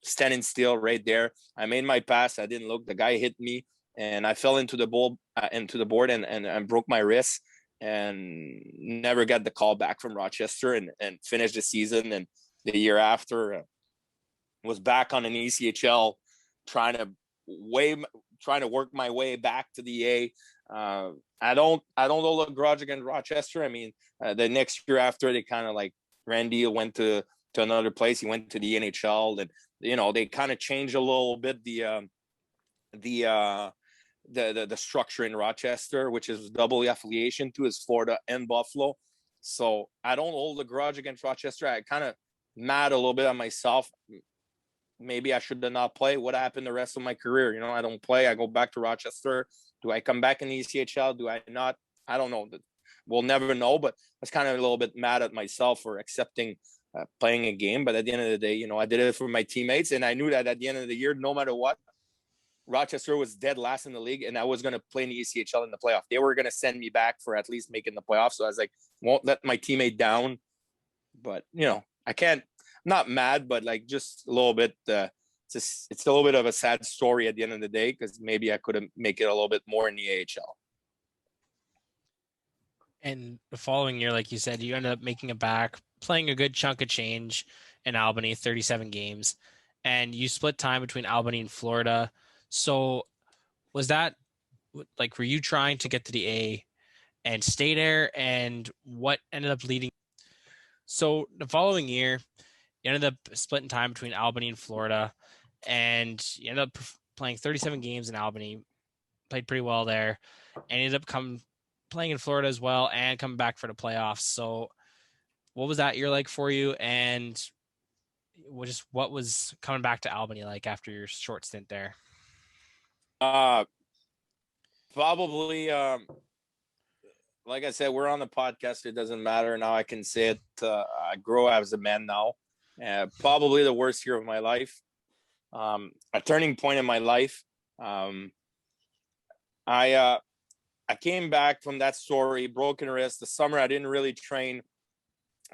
standing still right there. I made my pass. I didn't look. The guy hit me, and I fell into the board and broke my wrist, and never got the call back from Rochester, and finished the season. And the year after, was back on an ECHL, trying to work my way back to the A. I don't hold a grudge against Rochester. I mean, the next year after, they kind of like Randy went to another place. He went to the NHL, and they kind of changed a little bit the structure in Rochester, which is double affiliation to is Florida and Buffalo. So I don't hold a grudge against Rochester. I kind of mad a little bit at myself. Maybe I should have not played. What happened the rest of my career? I don't play. I go back to Rochester. Do I come back in the ECHL? Do I not? I don't know. We'll never know, but I was kind of a little bit mad at myself for accepting playing a game. But at the end of the day, I did it for my teammates, and I knew that at the end of the year, no matter what, Rochester was dead last in the league, and I was going to play in the ECHL in the playoff. They were going to send me back for at least making the playoff. So I was like, won't let my teammate down. But, I can't. Not mad, but like just a little bit. It's a little bit of a sad story at the end of the day, because maybe I could have make it a little bit more in the AHL. And the following year, like you said, you ended up making it back, playing a good chunk of change in Albany, 37 games, and you split time between Albany and Florida. So was that like, were you trying to get to the A and stay there? And what ended up leading? So the following year, you ended up splitting time between Albany and Florida, and you ended up playing 37 games in Albany, played pretty well there, and ended up playing in Florida as well and coming back for the playoffs. So what was that year like for you? And what was coming back to Albany like after your short stint there? Probably, like I said, we're on the podcast. It doesn't matter. Now I can say it. I grow as a man now. Probably the worst year of my life, a turning point in my life. I came back from that story, broken wrist. The summer I didn't really train.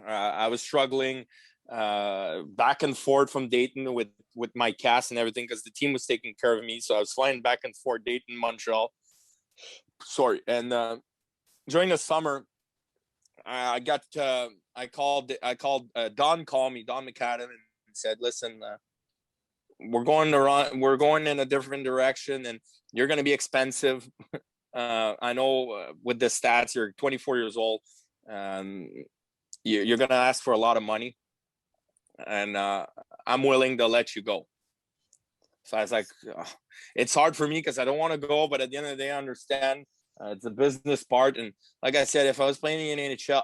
I was struggling back and forth from Dayton with my cast and everything, because the team was taking care of me. So I was flying back and forth, Dayton, Montreal. And during the summer, I called Don McAdam, and said, listen, we're going in a different direction, and you're going to be expensive. I know with the stats, you're 24 years old. You're going to ask for a lot of money, and I'm willing to let you go. So I was like, it's hard for me because I don't want to go, but at the end of the day, I understand. It's a business part. And like I said, if I was playing in the NHL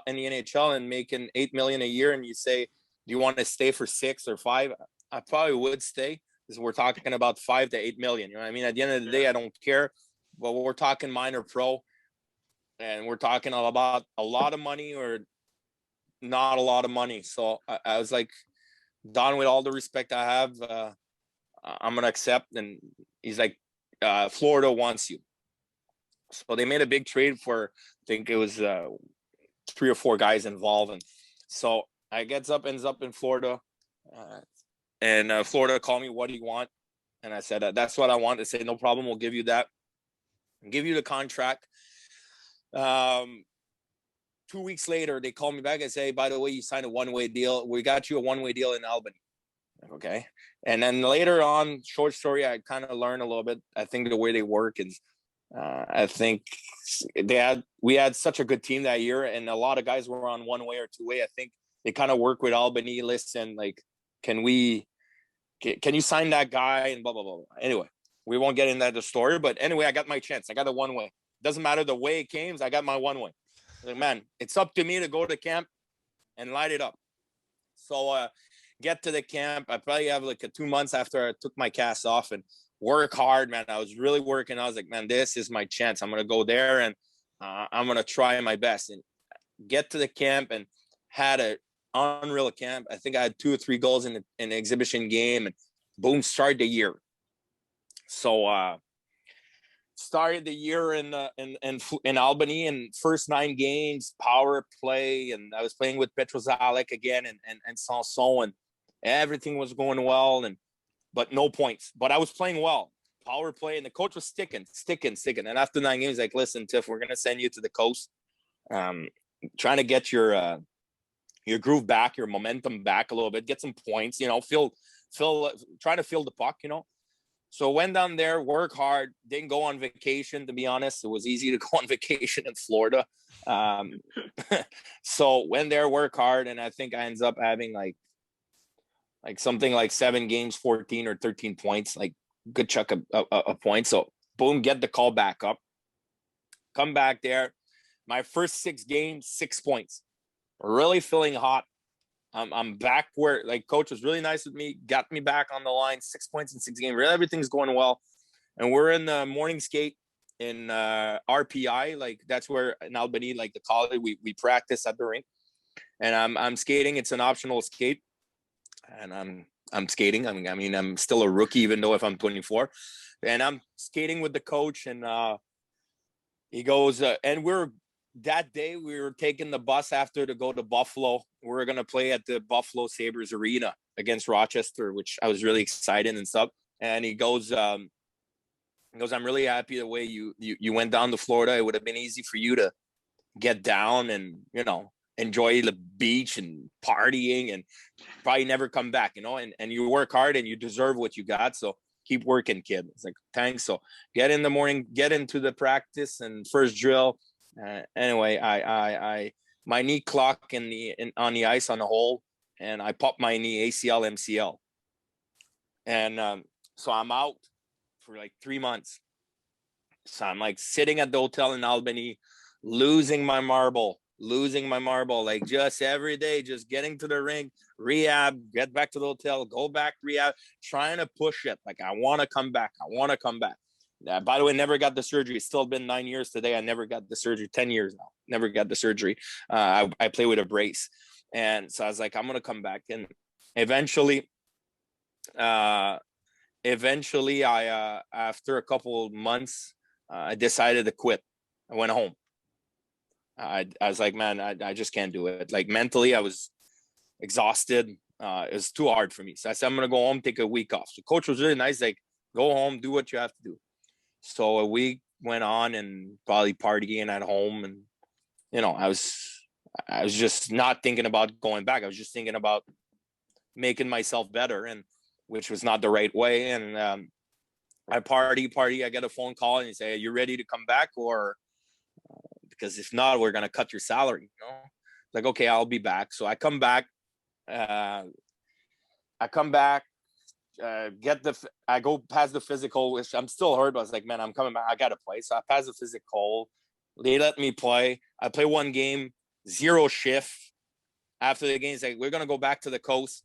and making $8 million a year, and you say, do you want to stay for 6 or 5? I probably would stay, because we're talking about 5 to 8 million. You know what I mean? At the end of the day, I don't care. But we're talking minor pro, and we're talking about a lot of money or not a lot of money. So I was like, Don, with all the respect I have, I'm going to accept. And he's like, Florida wants you. So they made a big trade for, I think it was 3 or 4 guys involved. And so I ends up in Florida. And Florida called me, what do you want? And I said, that's what I want. They said, no problem. We'll give you that. Give you the contract. 2 weeks later, they called me back and say, hey, by the way, you signed a one-way deal. We got you a one-way deal in Albany. Okay. And then later on, short story, I kind of learned a little bit. I think the way they work is, I think we had such a good team that year, and a lot of guys were on one-way or two-way. I think they kind of work with Albany, listen, like, can you sign that guy and blah, blah, blah. Anyway, we won't get into the story, but anyway, I got my chance. I got a one-way. Doesn't matter the way it came, I got my one-way. Like, man, it's up to me to go to camp and light it up. So get to the camp. I probably have like 2 months after I took my cast off and work hard, man. I was really working. I was like, man, this is my chance. I'm going to go there and I'm going to try my best and get to the camp, and had an unreal camp. I think I had 2 or 3 goals in the exhibition game, and boom, started the year. So started the year in Albany, and first 9 games, power play, and I was playing with Petrozac again and Sanson, and everything was going well, but no points. But I was playing well, power play, and the coach was sticking. And after 9 games, like, listen, Tiff, we're gonna send you to the coast, trying to get your groove back, your momentum back a little bit, get some points, try to fill the puck, So went down there, work hard, didn't go on vacation, to be honest. It was easy to go on vacation in Florida. So went there, work hard, and I think I ended up having like something like 7 games, 14 or 13 points, like good chunk of points. So boom, get the call back up. Come back there. My first 6 games, 6 points. Really feeling hot. I'm back where, like, coach was really nice with me, got me back on the line, 6 points in 6 games. Really, everything's going well. And we're in the morning skate in RPI, like that's where in Albany, like the college, we practice at the rink. And I'm skating. It's an optional skate. And I'm skating. I mean, I'm still a rookie, even though if I'm 24. And I'm skating with the coach, and he goes, and that day we were taking the bus after to go to Buffalo. We were going to play at the Buffalo Sabres Arena against Rochester, which I was really excited and stuff. And he goes, I'm really happy the way you went down to Florida. It would have been easy for you to get down and, enjoy the beach and partying and probably never come back, and you work hard and you deserve what you got. So keep working, kid. It's like, thanks. So get in the morning, get into the practice and first drill. Anyway, I my knee clock on the ice on the hole, and I popped my knee, ACL, MCL, and so I'm out for like 3 months. So I'm like sitting at the hotel in Albany, losing my marble, like just every day, just getting to the rink, rehab, get back to the hotel, go back, rehab, trying to push it. Like, I want to come back. By the way, never got the surgery. It's still been 9 years today. I never got the surgery. 10 years now. Never got the surgery. I play with a brace. And so I was like, I'm going to come back. And eventually I, after a couple of months, I decided to quit. I went home. I was like, man, I just can't do it. Like, mentally, I was exhausted. It was too hard for me. So I said, I'm going to go home, take a week off. So coach was really nice. Like, go home, do what you have to do. So a week went on, and probably partying at home. And, I was just not thinking about going back. I was just thinking about making myself better, and which was not the right way. And I party. I get a phone call, and he say, are you ready to come back? Or because if not, we're going to cut your salary. Like, okay, I'll be back. So I come back. I go past the physical, which I'm still hurt, but I was like, man, I'm coming back. I got to play. So I pass the physical. They let me play. I play 1 game, 0 shift. After the game, it's like, we're going to go back to the coast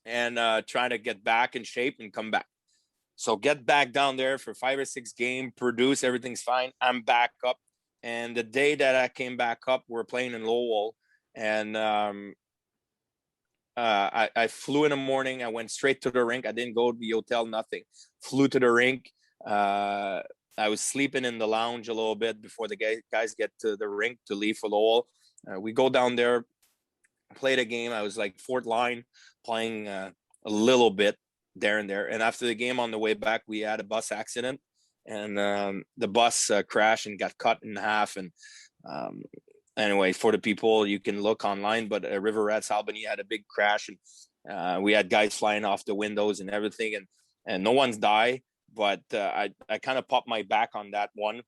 and try to get back in shape and come back. So get back down there for 5 or 6 games, produce, everything's fine. I'm back up. And the day that I came back up, we're playing in Lowell. And I flew in the morning. I went straight to the rink. I didn't go to the hotel, nothing. Flew to the rink. I was sleeping in the lounge a little bit before the guys get to the rink to leave for Lowell. We go down there, play the game. I was like fourth line, playing a little bit there and there. And after the game on the way back, we had a bus accident, and the bus crashed and got cut in half. And anyway, for the people, you can look online, but River Rats Albany had a big crash, and we had guys flying off the windows and everything, and no one's died. But I kind of popped my back on that one.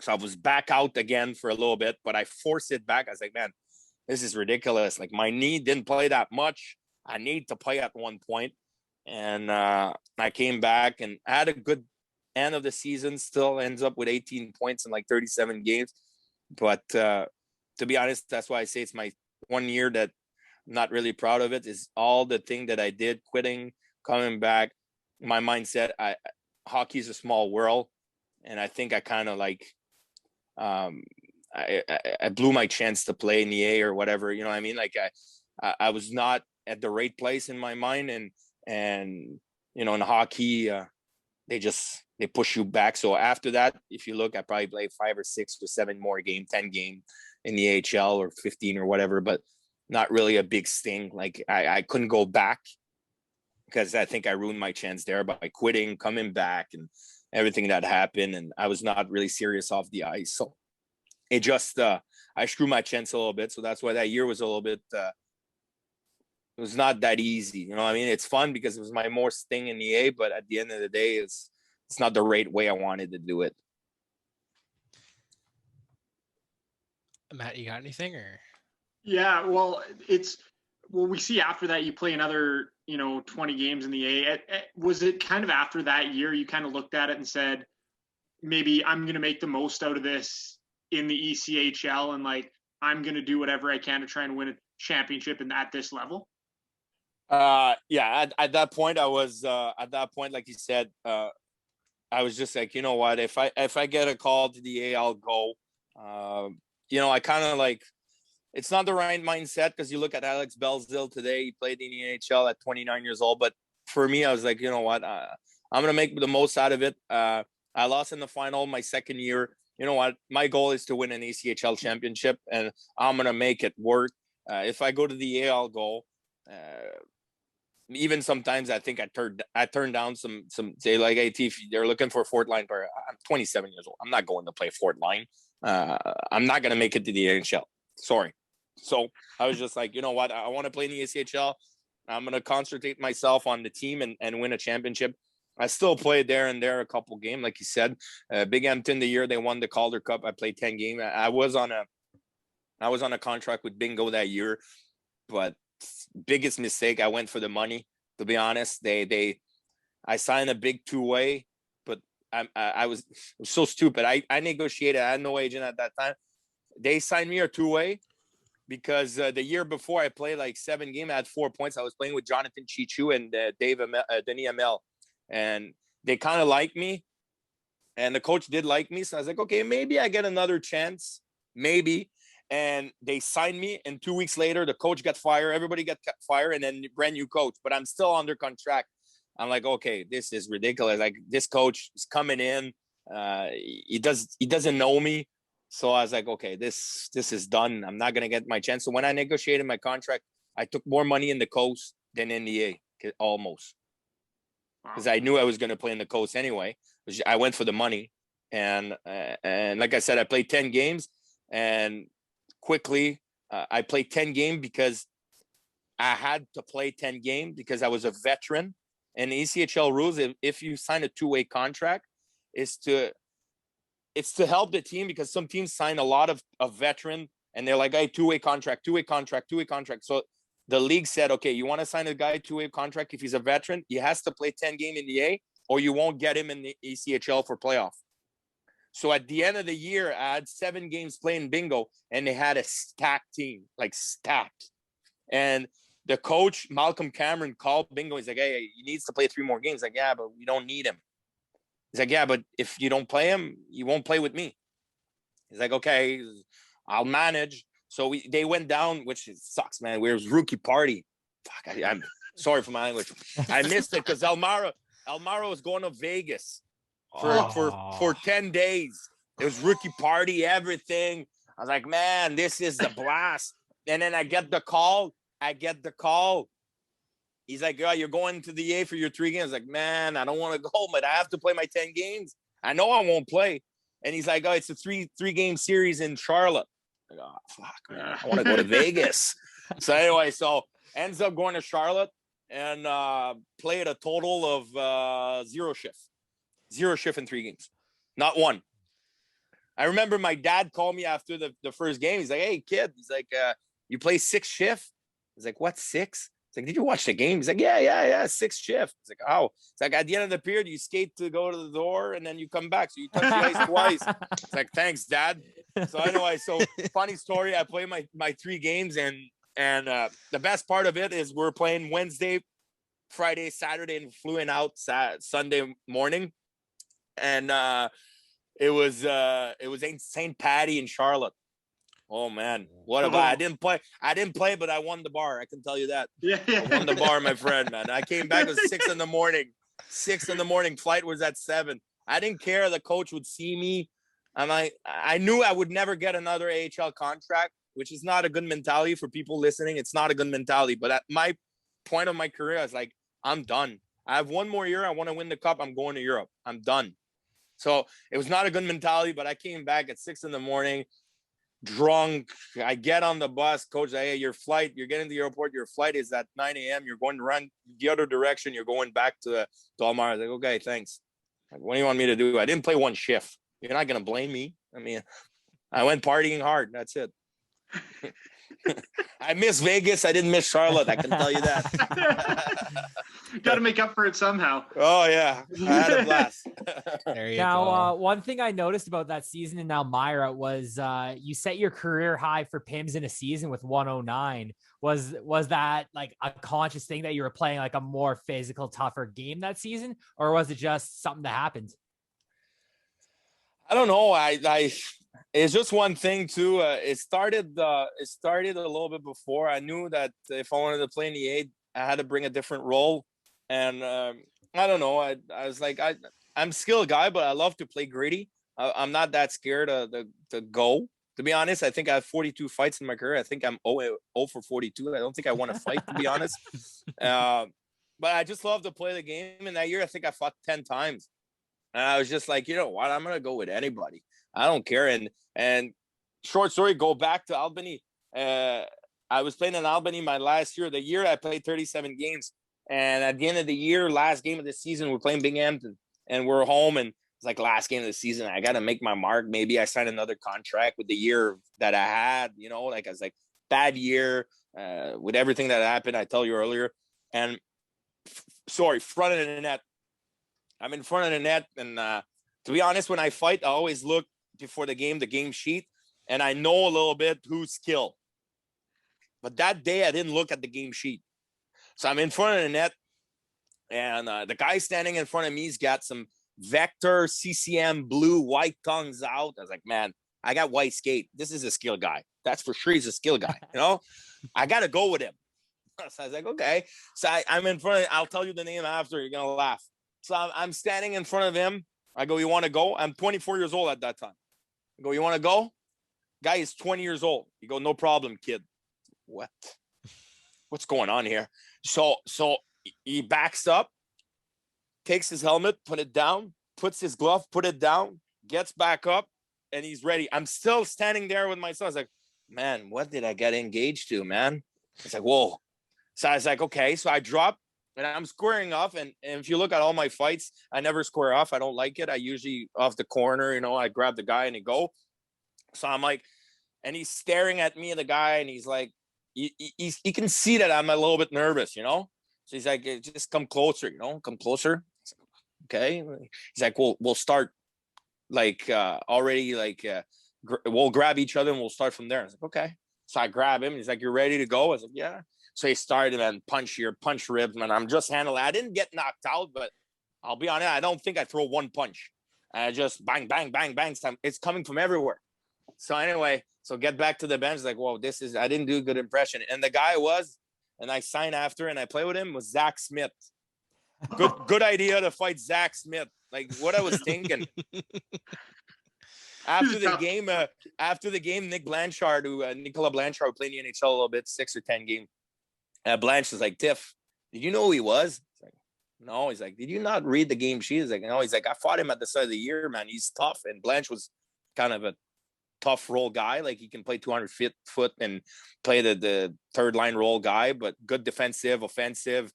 So I was back out again for a little bit, but I forced it back. I was like, man, this is ridiculous. Like, my knee didn't play that much. I need to play at one point. And I came back and had a good end of the season, still ends up with 18 points in like 37 games. But to be honest, that's why I say it's my 1 year that I'm not really proud of it, is all the thing that I did, quitting, coming back. My mindset, hockey is a small world, and I think I kind of like I blew my chance to play in the A or whatever, you know what I mean? Like I was not at the right place in my mind, and you know, in hockey, they push you back. So after that, if you look, I probably played 5 or 6 or 7 more games, 10 games in the AHL or 15 or whatever, but not really a big sting. Like I couldn't go back, because I think I ruined my chance there by quitting, coming back, and everything that happened. And I was not really serious off the ice. So it just, I screwed my chance a little bit. So that's why that year was a little bit, it was not that easy. You know what I mean? It's fun because it was my more sting in the A, but at the end of the day, it's not the right way I wanted to do it. Matt, you got anything? Or Yeah, well, we see after that you play another, 20 games in the A. Was it kind of after that year you kind of looked at it and said, maybe I'm going to make the most out of this in the ECHL, and like, I'm going to do whatever I can to try and win a championship at this level? Yeah, at that point, I was, like you said, I was just like, you know what, if I get a call to the A, I'll go. I kind of like, it's not the right mindset, because you look at Alex Belzil today, he played in the NHL at 29 years old. But for me, I was like, you know what, I'm going to make the most out of it. I lost in the final my second year. You know what, my goal is to win an ECHL championship, and I'm going to make it work. If I go to the A, I'll go. Even sometimes I think I turned down some say like, hey, Tifu, they're looking for a fourth line player. I'm 27 years old. I'm not going to play fourth line. I'm not going to make it to the NHL. Sorry. So I was just like, you know what? I want to play in the ECHL. I'm going to concentrate myself on the team and win a championship. I still played there and there a couple games, like you said. Big Hampton, the year they won the Calder Cup, I played 10 games. I was on a contract with Bingo that year, but biggest mistake, I went for the money. To be honest, I signed a big 2-way, but I was so stupid. I negotiated. I had no agent at that time. They signed me a 2-way because the year before I played like 7 games. I had 4 points. I was playing with Jonathan Chichu and Denis Amel, and they kind of liked me, and the coach did like me. So I was like, okay, maybe I get another chance, maybe. And they signed me, and 2 weeks later, the coach got fired. Everybody got fired, and then brand new coach. But I'm still under contract. I'm like, okay, this is ridiculous. Like, this coach is coming in. He doesn't know me. So I was like, okay, this is done. I'm not gonna get my chance. So when I negotiated my contract, I took more money in the coast than in the A, almost, because I knew I was gonna play in the coast anyway. I went for the money, and like I said, I played 10 games, and quickly I played 10 games because I had to play 10 games because I was a veteran. And the ECHL rules, if you sign a 2-way contract, it's to help the team, because some teams sign a lot of veteran, and they're like, hey, 2-way contract. So the league said, okay, you want to sign a guy 2-way contract, if he's a veteran, he has to play 10 games in the A, or you won't get him in the ECHL for playoff. So at the end of the year, I had 7 games playing Bingo, and they had a stacked team, like stacked. And the coach, Malcolm Cameron, called Bingo. He's like, hey, he needs to play 3 more games. Like, yeah, but we don't need him. He's like, yeah, but if you don't play him, you won't play with me. He's like, okay, I'll manage. So they went down, which sucks, man. It was rookie party. Fuck, I'm sorry for my language. I missed it because Almaro was going to Vegas. for 10 days. It was rookie party, everything. I was like, man, this is the blast. And then I get the call. He's like, oh, you're going to the A for your 3 games. I was like, man, I don't want to go, but I have to play my 10 games. I know I won't play. And he's like, oh, it's a three-game series in Charlotte. I go, oh, fuck, man, I want to go to Vegas. So anyway, ends up going to Charlotte and played a total of 0 shift in 3 games. Not one. I remember my dad called me after the first game. He's like, hey, kid. He's like, you play 6 shift? He's like, what, 6? He's like, did you watch the game? He's like, yeah, 6 shift. He's like, oh. It's like, at the end of the period, you skate to go to the door, and then you come back. So you touch the ice twice. It's like, thanks, Dad. So anyway, funny story. I played my 3 games, and the best part of it is we're playing Wednesday, Friday, Saturday, and flew in out Sunday morning. And it was St. Patty in Charlotte. Oh man, what about? I didn't play, but I won the bar. I can tell you that. Yeah. I won the bar, my friend, man. I came back at 6 in the morning. 6 in the morning. Flight was at 7. I didn't care. The coach would see me. I knew I would never get another AHL contract, which is not a good mentality for people listening. It's not a good mentality. But at my point of my career, I was like, I'm done. I have 1 more year. I want to win the cup. I'm going to Europe. I'm done. So it was not a good mentality, but I came back at 6 in the morning, drunk. I get on the bus. Coach, hey, you're getting to the airport. Your flight is at 9 a.m. You're going to run the other direction. You're going back to Almar. I was like, okay, thanks. Like, what do you want me to do? I didn't play 1 shift. You're not going to blame me. I mean, I went partying hard. That's it. I miss Vegas. I didn't miss Charlotte. I can tell you that. Got to make up for it somehow. Oh yeah, I had a blast. There you Now, go. one thing I noticed about that season in Elmira was you set your career high for PIMS in a season with 109. Was that like a conscious thing that you were playing like a more physical, tougher game that season, or was it just something that happened? I don't know. It's just one thing too. It started a little bit before. I knew that if I wanted to play in the A, I had to bring a different role. And I don't know. I was like, I'm a skilled guy, but I love to play gritty. I'm not that scared to go. To be honest, I think I have 42 fights in my career. I think I'm 0 for 42. I don't think I won a fight, to be honest. But I just love to play the game. And that year, I think I fought 10 times. And I was just like, you know what? I'm going to go with anybody. I don't care. And short story, go back to Albany. I was playing in Albany my last year. The year I played 37 games. And at the end of the year, last game of the season, we're playing Binghamton. And we're home. And it's like last game of the season. I got to make my mark. Maybe I signed another contract with the year that I had. You know, like I was like, bad year with everything that happened. I tell you earlier. And front of the net. I'm in front of the net, and to be honest, when I fight, I always look before the game sheet, and I know a little bit who's killed. But that day, I didn't look at the game sheet. So I'm in front of the net, and the guy standing in front of me has got some Vector CCM blue white tongues out. I was like, man, I got white skate. This is a skill guy. That's for sure. He's a skill guy. You know, I got to go with him. So I was like, okay. So I'm in front of, I'll tell you the name after. You're going to laugh. So I'm standing in front of him. I go, you want to go? I'm 24 years old at that time. I go, you want to go? Guy is 20 years old. You go, no problem, kid. What? What's going on here? So he backs up, takes his helmet, put it down, puts his glove, put it down, gets back up, and he's ready. I'm still standing there with my son. I was like, man, what did I get engaged to, man? It's like, whoa. So I was like, okay. So I drop. And I'm squaring off, and if you look at all my fights, I never square off. I don't like it. I usually off the corner, you know, I grab the guy and he go. So I'm like, and he's staring at me, the guy, and he's like, he can see that I'm a little bit nervous, you know? So he's like, just come closer, you know, come closer. Okay. He's like, we'll start like already like we'll grab each other and we'll start from there. I was like, okay. So I grab him. He's like, you're ready to go? I was like, yeah. So he started and punch here, punch ribs, man. I'm just handling. I didn't get knocked out, but I'll be honest, I don't think I throw one punch. I just bang, bang, bang, bang. It's coming from everywhere. So anyway, so get back to the bench. Like, whoa, I didn't do a good impression. And the guy and I signed after and I play with him, was Zach Smith. Good idea to fight Zach Smith. Like what I was thinking. After the game, Nick Blanchard, Nicolas Blanchard, who played in the NHL a little bit, 6 or 10 game. Blanche was like, Tiff, did you know who he was? It's like, no. He's like, did you not read the game sheet? He's like, no. He's like, I fought him at the start of the year, man. He's tough. And Blanche was kind of a tough role guy. Like he can play 200 foot and play the third line role guy, but good defensive, offensive.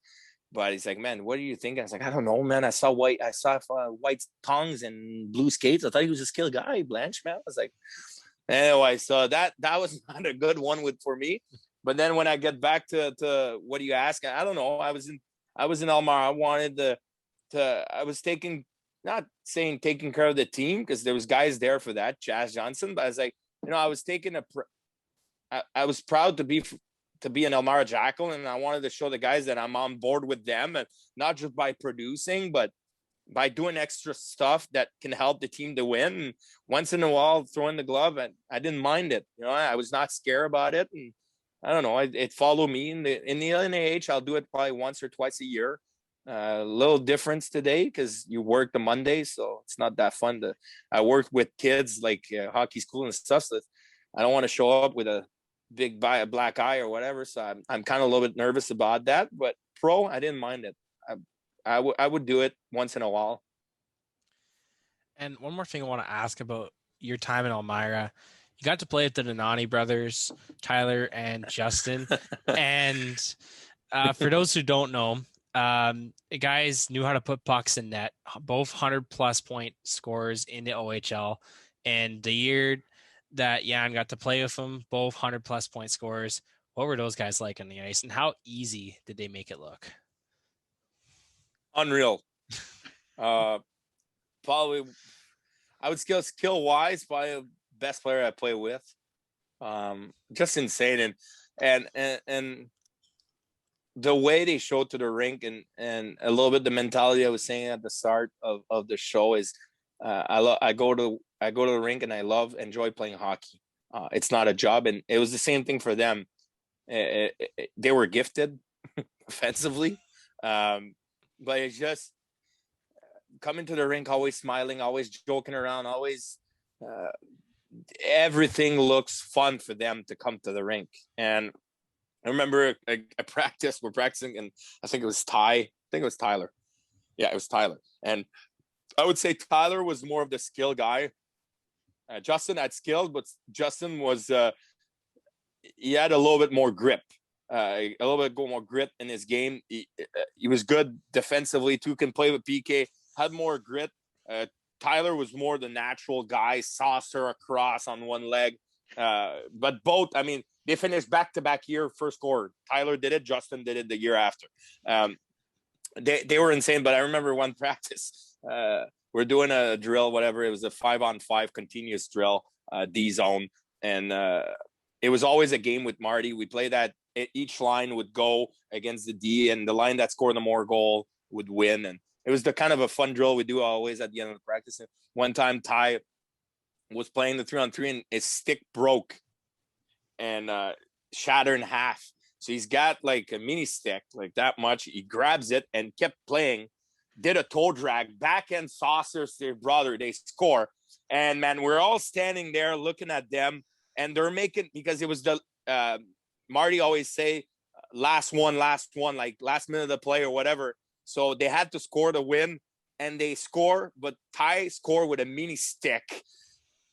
But he's like, man, what are you thinking? I was like, I don't know, man. I saw white tongues and blue skates. I thought he was a skilled guy, Blanche, man. I was like, anyway, so that was not a good one for me. But then when I get back to what do you ask? I don't know. I was in Elmar. I wanted I was taking care of the team because there was guys there for that, Chaz Johnson. But I was like, I was I was proud to be an Elmira Jackal, and I wanted to show the guys that I'm on board with them, and not just by producing, but by doing extra stuff that can help the team to win. And once in a while, throwing the glove, and I didn't mind it. I was not scared about it, and I don't know. It followed me in the NAH. I'll do it probably once or twice a year. A little difference today because you work the Monday, so it's not that fun. I work with kids like hockey school and stuff, so I don't want to show up with a big black eye or whatever. So I'm kind of a little bit nervous about that. But pro, I didn't mind it. I would do it once in a while. And one more thing I want to ask about your time in Elmira. You got to play with the Nonani brothers, Tyler and Justin. And for those who don't know, guys knew how to put pucks in net, both 100-plus point scorers in the OHL. And the year that Jan got to play with them, both 100-plus point scorers, what were those guys like on the ice? And how easy did they make it look? Unreal. Probably, I would skill-wise, probably the best player I play with. Just insane. And the way they showed to the rink and a little bit the mentality I was saying at the start of the show is I go to the rink and I enjoy playing hockey. It's not a job, and it was the same thing for them. They were gifted offensively, but it's just coming to the rink, always smiling, always joking around, always everything looks fun for them to come to the rink. And I remember we're practicing, and I think it was Tyler. Yeah, it was Tyler. And I would say Tyler was more of the skill guy. Justin had skill, but Justin was, he had a little bit more grip, a little bit more grit in his game. He was good defensively too, can play with PK, had more grit. Tyler was more the natural guy, saucer across on one leg. But both, I mean, they finished back-to-back year first scorer. Tyler did it. Justin did it the year after. They were insane, but I remember one practice. We're doing a drill, whatever. It was a 5-on-5 continuous drill, D zone. And it was always a game with Marty. We played that each line would go against the D, and the line that scored the more goal would win. And it was the kind of a fun drill we do always at the end of the practice. And one time Ty was playing the 3-on-3 and his stick broke and shattered in half. So he's got like a mini stick, like that much. He grabs it and kept playing, did a toe drag, backhand saucers to their brother. They score. And man, we're all standing there looking at them, and they're making, because it was the, Marty always say, last one, like last minute of the play or whatever. So they had to score to win, and they score, but Ty score with a mini stick.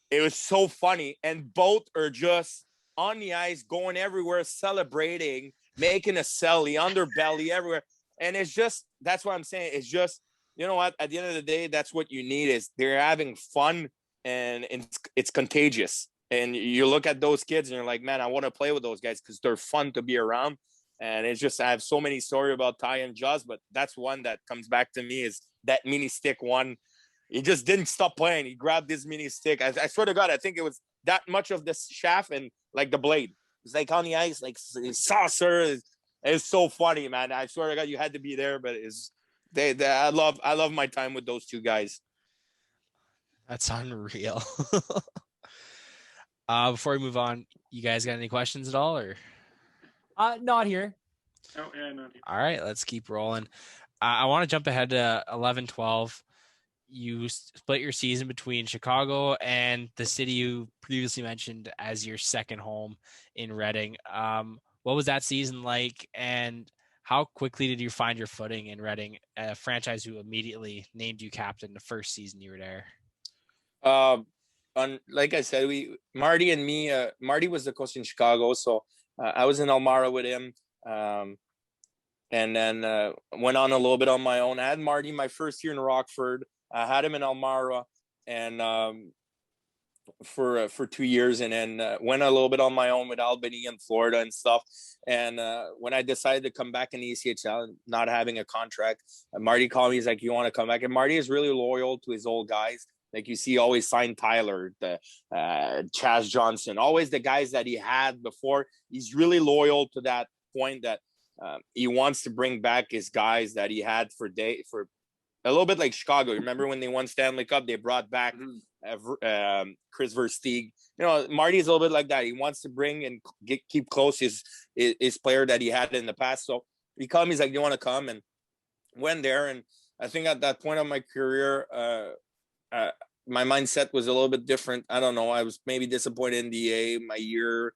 It was so funny. And both are just on the ice, going everywhere, celebrating, making a celly, underbelly everywhere. And it's just, that's what I'm saying. It's just, you know what, at the end of the day, that's what you need, is they're having fun, and it's contagious. And you look at those kids and you're like, man, I want to play with those guys because they're fun to be around. And it's just, I have so many stories about Ty and Joss, but that's one that comes back to me, is that mini stick one. He just didn't stop playing. He grabbed this mini stick. I swear to God, I think it was that much of the shaft and like the blade. It's like on the ice, like saucer. It's so funny, man. I swear to God, you had to be there, but I love my time with those two guys. That's unreal. Before we move on, you guys got any questions at all, or? Not here. Oh, yeah, not here. All right, let's keep rolling. I want to jump ahead to 11-12. you split your season between Chicago and the city you previously mentioned as your second home in Reading. What was that season like, and how quickly did you find your footing in Reading, a franchise who immediately named you captain the first season you were there? Like I said, Marty and me, Marty was the coach in Chicago, so I was in Elmira with him, and then went on a little bit on my own. I had Marty my first year in Rockford. I had him in Elmira, and for 2 years, and then went a little bit on my own with Albany and Florida and stuff. And when I decided to come back in the ECHL, not having a contract, Marty called me. He's like, "You want to come back?" And Marty is really loyal to his old guys. Like you see, always sign Tyler, the Chaz Johnson, always the guys that he had before. He's really loyal to that point that he wants to bring back his guys that he had for a little bit like Chicago. Remember when they won Stanley Cup, they brought back Chris Versteeg. You know, Marty's a little bit like that. He wants to bring and keep close his player that he had in the past. So he called me. He's like, "You want to come?" And went there. And I think at that point of my career, my mindset was a little bit different. I don't know. I was maybe disappointed in DA my year,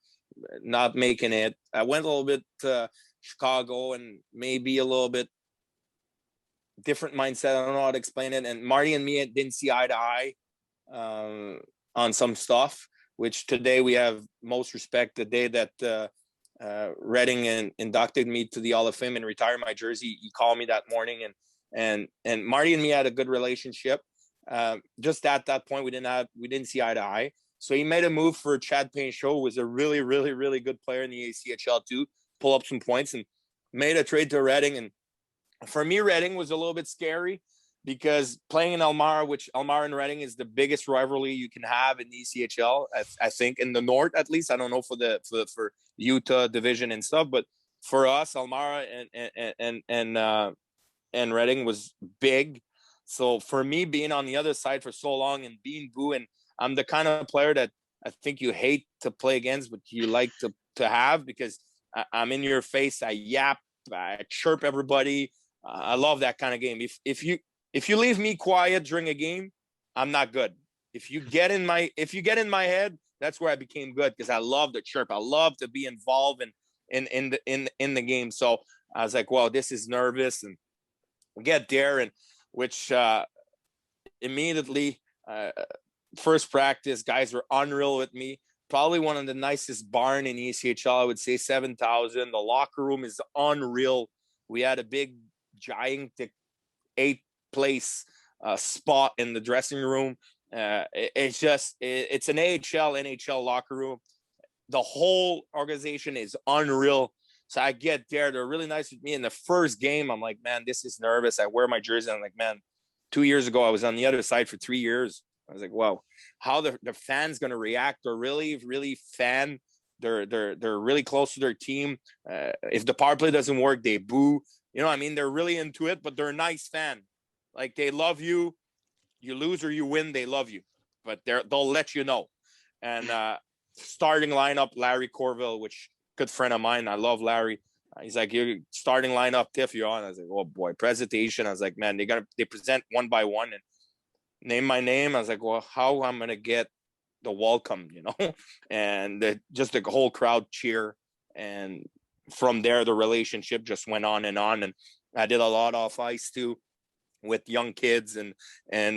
not making it. I went a little bit to Chicago and maybe a little bit different mindset. I don't know how to explain it. And Marty and me didn't see eye to eye on some stuff, which today we have most respect. The day that Reading inducted me to the Hall of Fame and retired my jersey, he called me that morning, and Marty and me had a good relationship. Just at that point, we didn't see eye to eye. So he made a move for Chad Payne-Shaw, who was a really, really, really good player in the ACHL too, pull up some points, and made a trade to Reading. And for me, Reading was a little bit scary because playing in Elmira, which Elmira and Reading is the biggest rivalry you can have in the ECHL, I think in the North at least. I don't know for Utah division and stuff, but for us, Elmira and Reading was big. So for me, being on the other side for so long and being boo, and I'm the kind of player that I think you hate to play against, but you like to have, because I'm in your face. I yap, I chirp everybody. I love that kind of game. If you leave me quiet during a game, I'm not good. If you get in my head, that's where I became good, because I love to chirp. I love to be involved in the game. So I was like, well, this is nervous, and get there, and which immediately first practice, guys were unreal with me. Probably one of the nicest barn in ECHL, I would say 7,000. The locker room is unreal. We had a big gigantic 8th place spot in the dressing room. It's an AHL, NHL locker room. The whole organization is unreal. So I get there. They're really nice with me. In the first game, I'm like, man, this is nervous. I wear my jersey. I'm like, man, 2 years ago, I was on the other side for 3 years. I was like, wow, how the fans going to react? They're really, really fan. They're really close to their team. If the power play doesn't work, they boo. You know what I mean? They're really into it, but they're a nice fan. Like, they love you. You lose or you win, they love you. But they'll let you know. And starting lineup, Larry Corville, which good friend of mine. I love Larry. He's like, "You're starting lineup, Tiff, you're on." I was like, "Oh boy, presentation." I was like, "Man, they present one by one and name my name." I was like, "Well, how I'm gonna get the welcome, you know?" And just the whole crowd cheer, and from there the relationship just went on. And I did a lot off ice too with young kids, and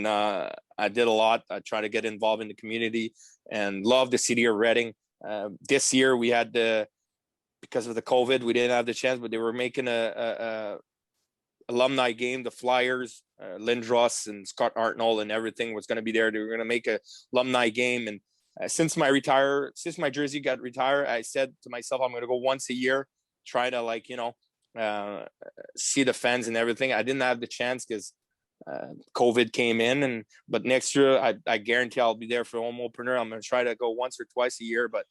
I did a lot. I try to get involved in the community and love the city of Reading. This year we had because of the COVID, we didn't have the chance, but they were making a alumni game. The Flyers, Lindros and Scott Hartnell and everything was going to be there. They were going to make a alumni game. And since my jersey got retired, I said to myself, I'm going to go once a year, try to see the fans and everything. I didn't have the chance because COVID came in, but next year I guarantee I'll be there for home opener. I'm going to try to go once or twice a year, but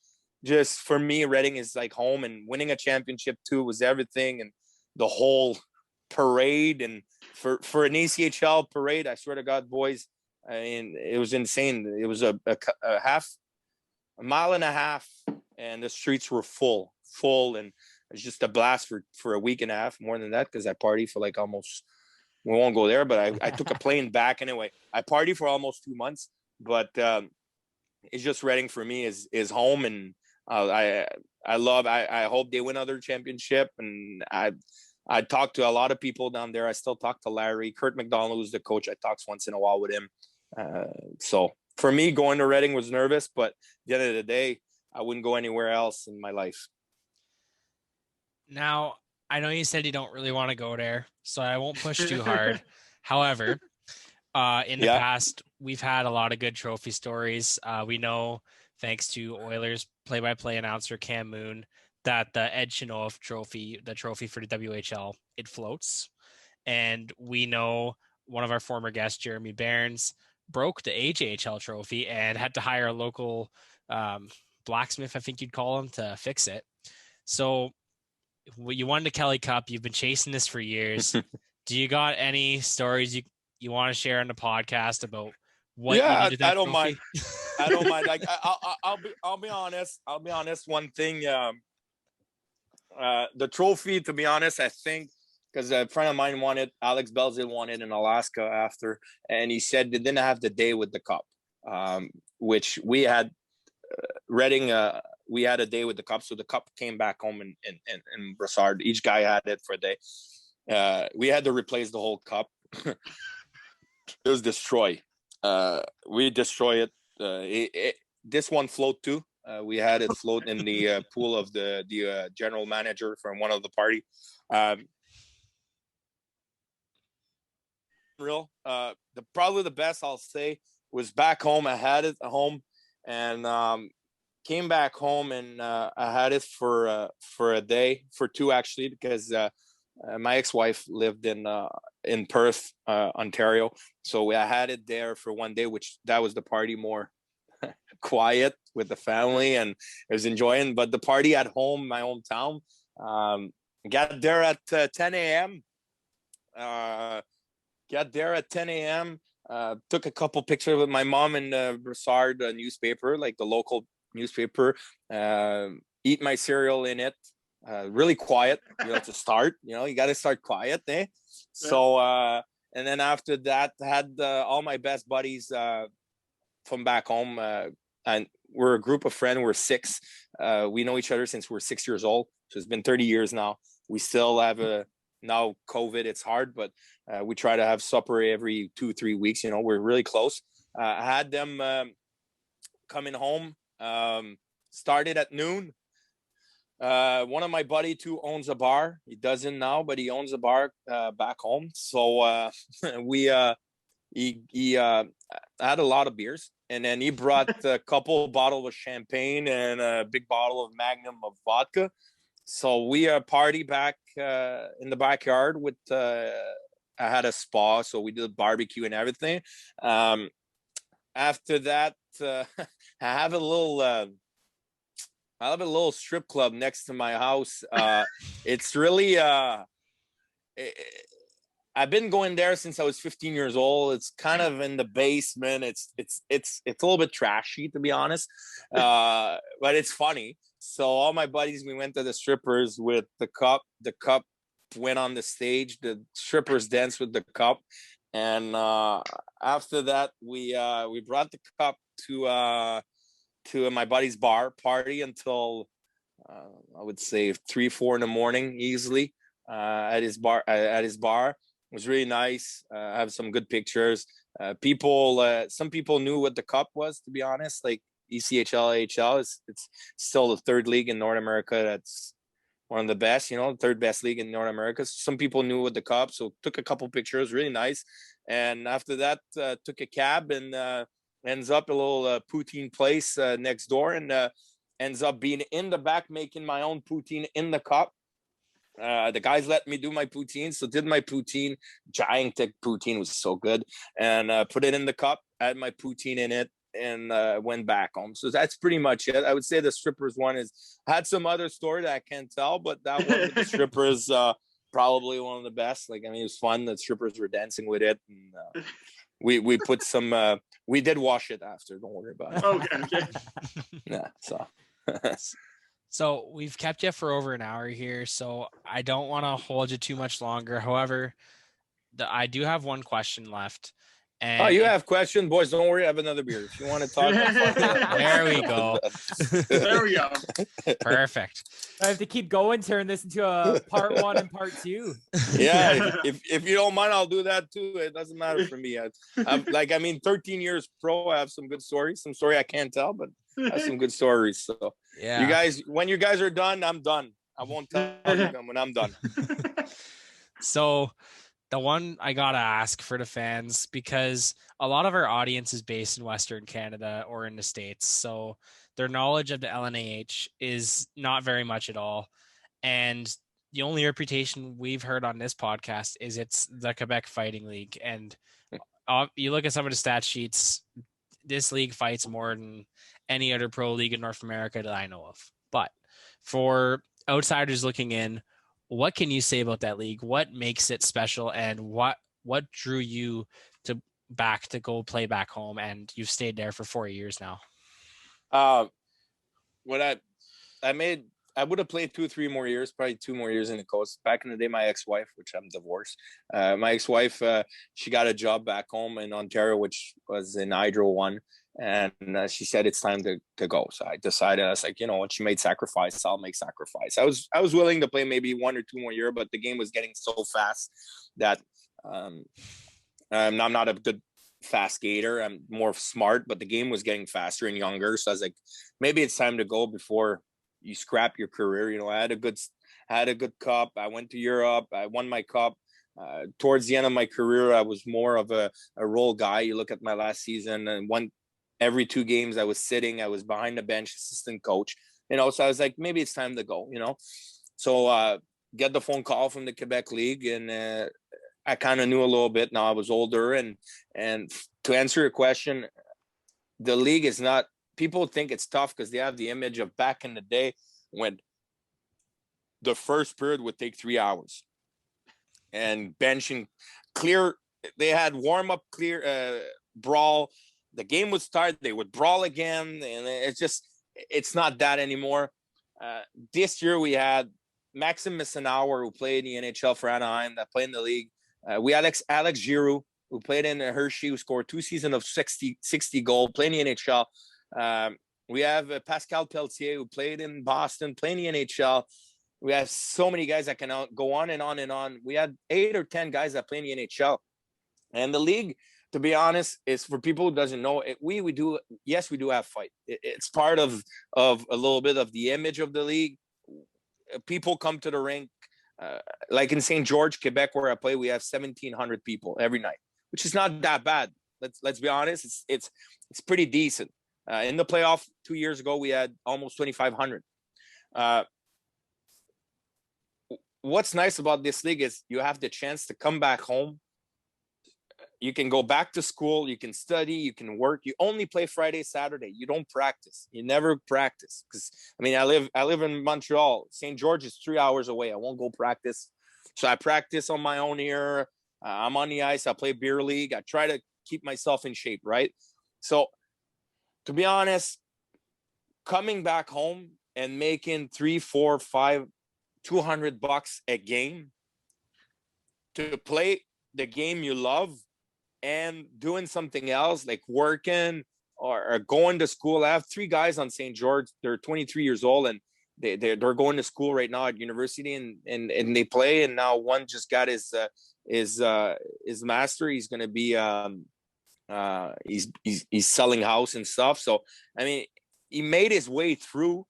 just for me, Reading is like home, and winning a championship too was everything. And the whole parade, and for an ECHL parade, I swear to God, boys, I mean, it was insane. It was a mile and a half, and the streets were full, and it's just a blast for a week and a half, more than that, because I party for like almost we won't go there. But I took a plane back anyway. I partied for almost 2 months, but it's just Reading for me is home, and I hope they win another championship. And I talked to a lot of people down there. I still talk to Larry. Kurt McDonald, who's the coach, I talk once in a while with him. So for me, going to Reading was nervous, but at the end of the day, I wouldn't go anywhere else in my life. Now, I know you said you don't really want to go there, so I won't push too hard. However, in the past, we've had a lot of good trophy stories. We know, thanks to Oilers play-by-play announcer Cam Moon, that the Ed Chinoff trophy, the trophy for the WHL, it floats. And we know one of our former guests, Jeremy Barnes, broke the AHL trophy and had to hire a local blacksmith, I think you'd call him, to fix it. So you won the Kelly Cup. You've been chasing this for years. Do you got any stories you want to share on the podcast about what you did to that I don't trophy? mind. I don't mind. Like I'll be honest. I'll be honest. One thing, the trophy, to be honest, I think, because a friend of mine wanted, Alex Belzil wanted in Alaska after, and he said they didn't have the day with the cup, which we had. Reading, we had a day with the cup, so the cup came back home in Brassard. Each guy had it for a day. We had to replace the whole cup. It was destroyed. We destroy it. This one float too. We had it float in the pool of the general manager from one of the party. Probably the best I'll say was back home. I had it at home, and came back home, and I had it for a day, for two actually, because my ex-wife lived in Perth, Ontario. So I had it there for one day, which that was the party more quiet with the family, and I was enjoying. But the party at home, my hometown, got there at 10 a.m. Got there at 10 a.m. Took a couple pictures with my mom in the Brassard newspaper, like the local newspaper. Eat my cereal in it. Really quiet, to start. You got to start quiet, eh? So, and then after that, had all my best buddies from back home, and we're a group of friends. We're six. We know each other since we're 6 years old. So it's been 30 years now. We still have now COVID. It's hard, but we try to have supper every 2-3 weeks. We're really close. I had them coming home. Started at noon. One of my buddy too owns a bar. He doesn't now, but he owns a bar back home. So he had a lot of beers, and then he brought a couple bottles of champagne and a big bottle of Magnum of vodka. So we party back in the backyard with. I had a spa, so we did a barbecue and everything. After that, I have a little strip club next to my house. It's really I've been going there since I was 15 years old. It's kind of in the basement. It's a little bit trashy, to be honest, but it's funny. So all my buddies, we went to the strippers with the cup. The cup went on the stage. The strippers danced with the cup, and after that, we brought the cup to my buddy's bar party until I would say 3-4 in the morning easily at his bar. It was really nice. I have some good pictures. Some people knew what the cup was, to be honest. Like ECHL, AHL, it's still the third league in North America. That's one of the best, the third best league in North America. Some people knew what the cup, so took a couple pictures, really nice. And after that, took a cab and ends up a little poutine place next door, and ends up being in the back making my own poutine in the cup. The guys let me do my poutine, so did my poutine. Gigantic poutine, was so good, and put it in the cup, had my poutine in it, and went back home. So that's pretty much it. I would say the strippers one had some other story that I can't tell, but that one with the strippers probably one of the best. Like, I mean, it was fun. The strippers were dancing with it, and we put some. We did wash it after. Don't worry about it. Okay. Yeah. So. So we've kept you for over an hour here, so I don't want to hold you too much longer. However, I do have one question left. And Oh, you have questions, boys? Don't worry, I have another beer if you want to talk. There we go. There we go. Perfect. I have to keep going, turn this into a part 1 and part 2. Yeah, if you don't mind, I'll do that too. It doesn't matter for me. I'm 13 years pro. I have some good stories. Some story I can't tell, but I have some good stories. So Yeah. you guys, when you guys are done, I'm done. I won't tell you them when I'm done. So the one I gotta ask for the fans, because a lot of our audience is based in Western Canada or in the States, so their knowledge of the LNAH is not very much at all. And the only reputation we've heard on this podcast is it's the Quebec Fighting League. And you look at some of the stat sheets, this league fights more than any other pro league in North America that I know of. But for outsiders looking in, what can you say about that league? What makes it special, and what drew you to go play back home? And you've stayed there for 4 years now. What I would have played 2 or 3 more years, probably 2 more years in the coast. Back in the day, my ex-wife, which I'm divorced, my ex-wife, she got a job back home in Ontario, which was in Hydro 1. And she said it's time to go. So I decided, I was like, you know what, she made sacrifice, I'll make sacrifice. I was willing to play maybe 1 or 2 more years, but the game was getting so fast that I'm not a good fast skater. I'm more smart, but the game was getting faster and younger. So I was like, maybe it's time to go before you scrap your career. You know, I had a good cup. I went to Europe. I won my cup. Towards the end of my career, I was more of a role guy. You look at my last season, and every 2 games I was sitting, I was behind the bench, assistant coach, you know, so I was like, maybe it's time to go, you know? So, get the phone call from the Quebec League, and, I kind of knew a little bit. Now I was older, and to answer your question, the league is not, people think it's tough because they have the image of back in the day when the first period would take 3 hours and benching clear. They had warm up, clear, brawl. The game would start, they would brawl again, and it's not that anymore. This year we had Maxim Missenauer, who played in the NHL for Anaheim, that played in the league. We had Alex Giroux, who played in Hershey, who scored 2 seasons of 60 goals, playing in the NHL. We have Pascal Pelletier, who played in Boston, playing in the NHL. We have so many guys that can go on and on and on. We had 8 or 10 guys that play in the NHL. And the league, to be honest, is for people who doesn't know it. We do have fight. It's part of a little bit of the image of the league. People come to the rink, like in St. George, Quebec, where I play. We have 1,700 people every night, which is not that bad. Let's be honest. It's pretty decent. In the playoff 2 years ago, we had almost 2,500. What's nice about this league is you have the chance to come back home. You can go back to school, you can study, you can work. You only play Friday, Saturday. You don't practice. You never practice. Because I live in Montreal. St. George is 3 hours away. I won't go practice. So I practice on my own here. I'm on the ice. I play beer league. I try to keep myself in shape, right? So to be honest, coming back home and making $300, $400, $500, $200 a game to play the game you love, and doing something else like working or going to school. I have 3 guys on St. George. They're 23 years old, and they're going to school right now at university, and they play. And now one just got his master. He's going to be he's selling house and stuff. So I mean, he made his way through.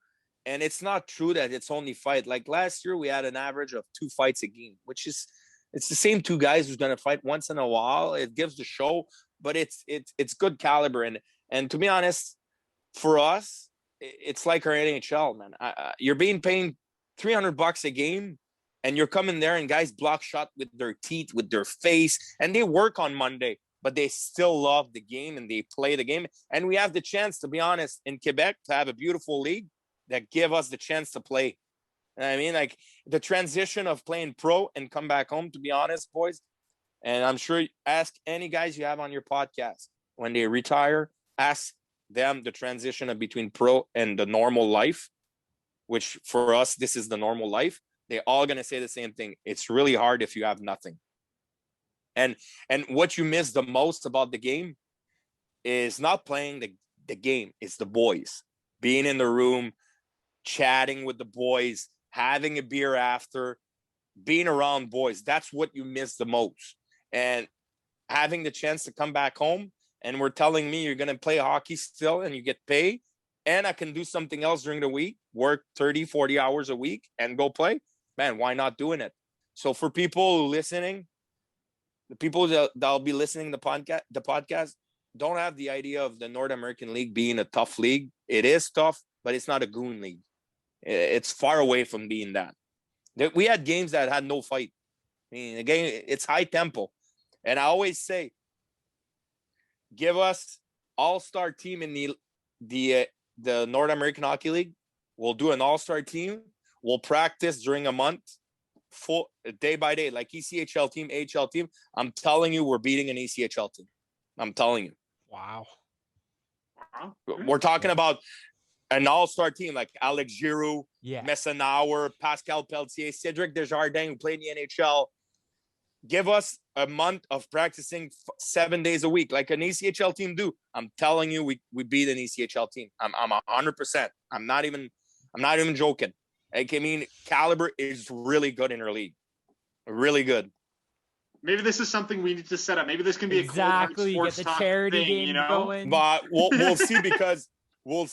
And it's not true that it's only fight. Like last year, we had an average of 2 fights a game, which is, it's the same 2 guys who's going to fight once in a while. It gives the show, but it's good caliber. And to be honest, for us, it's like our NHL, man. You're being paid $300 a game, and you're coming there and guys block shot with their teeth, with their face, and they work on Monday, but they still love the game and they play the game. And we have the chance, to be honest, in Quebec to have a beautiful league that give us the chance to play. And I mean, like the transition of playing pro and come back home, to be honest, boys, and I'm sure ask any guys you have on your podcast when they retire, ask them the transition of between pro and the normal life, which for us, this is the normal life. They're all going to say the same thing. It's really hard if you have nothing. And what you miss the most about the game is not playing the game. It's the boys being in the room, chatting with the boys, having a beer after, being around boys. That's what you miss the most. And having the chance to come back home and we're telling me you're going to play hockey still and you get paid and I can do something else during the week, work 30, 40 hours a week and go play, man, why not doing it? So for people listening, the people that'll be listening to the podcast don't have the idea of the North American League being a tough league. It is tough, but it's not a goon league. It's far away from being that. We had games that had no fight. I mean, again, it's high tempo. And I always say, give us all-star team in the North American Hockey League. We'll do an all-star team. We'll practice during a month, full day by day, like ECHL team, AHL team. I'm telling you, we're beating an ECHL team. I'm telling you. Wow. We're talking about an all-star team like Alex Giroux, Yeah. Messenauer, Pascal Pelletier, Cedric Desjardins, who played in the NHL. Give us a month of practicing 7 days a week, like an ECHL team do. I'm telling you, we beat an ECHL team. I'm 100%. I'm not even joking. Like, I mean, caliber is really good in our league. Really good. Maybe this is something we need to set up. Maybe this can be exactly. a cold hard sports Get the talk charity thing, game you know? going. But we'll see because you'll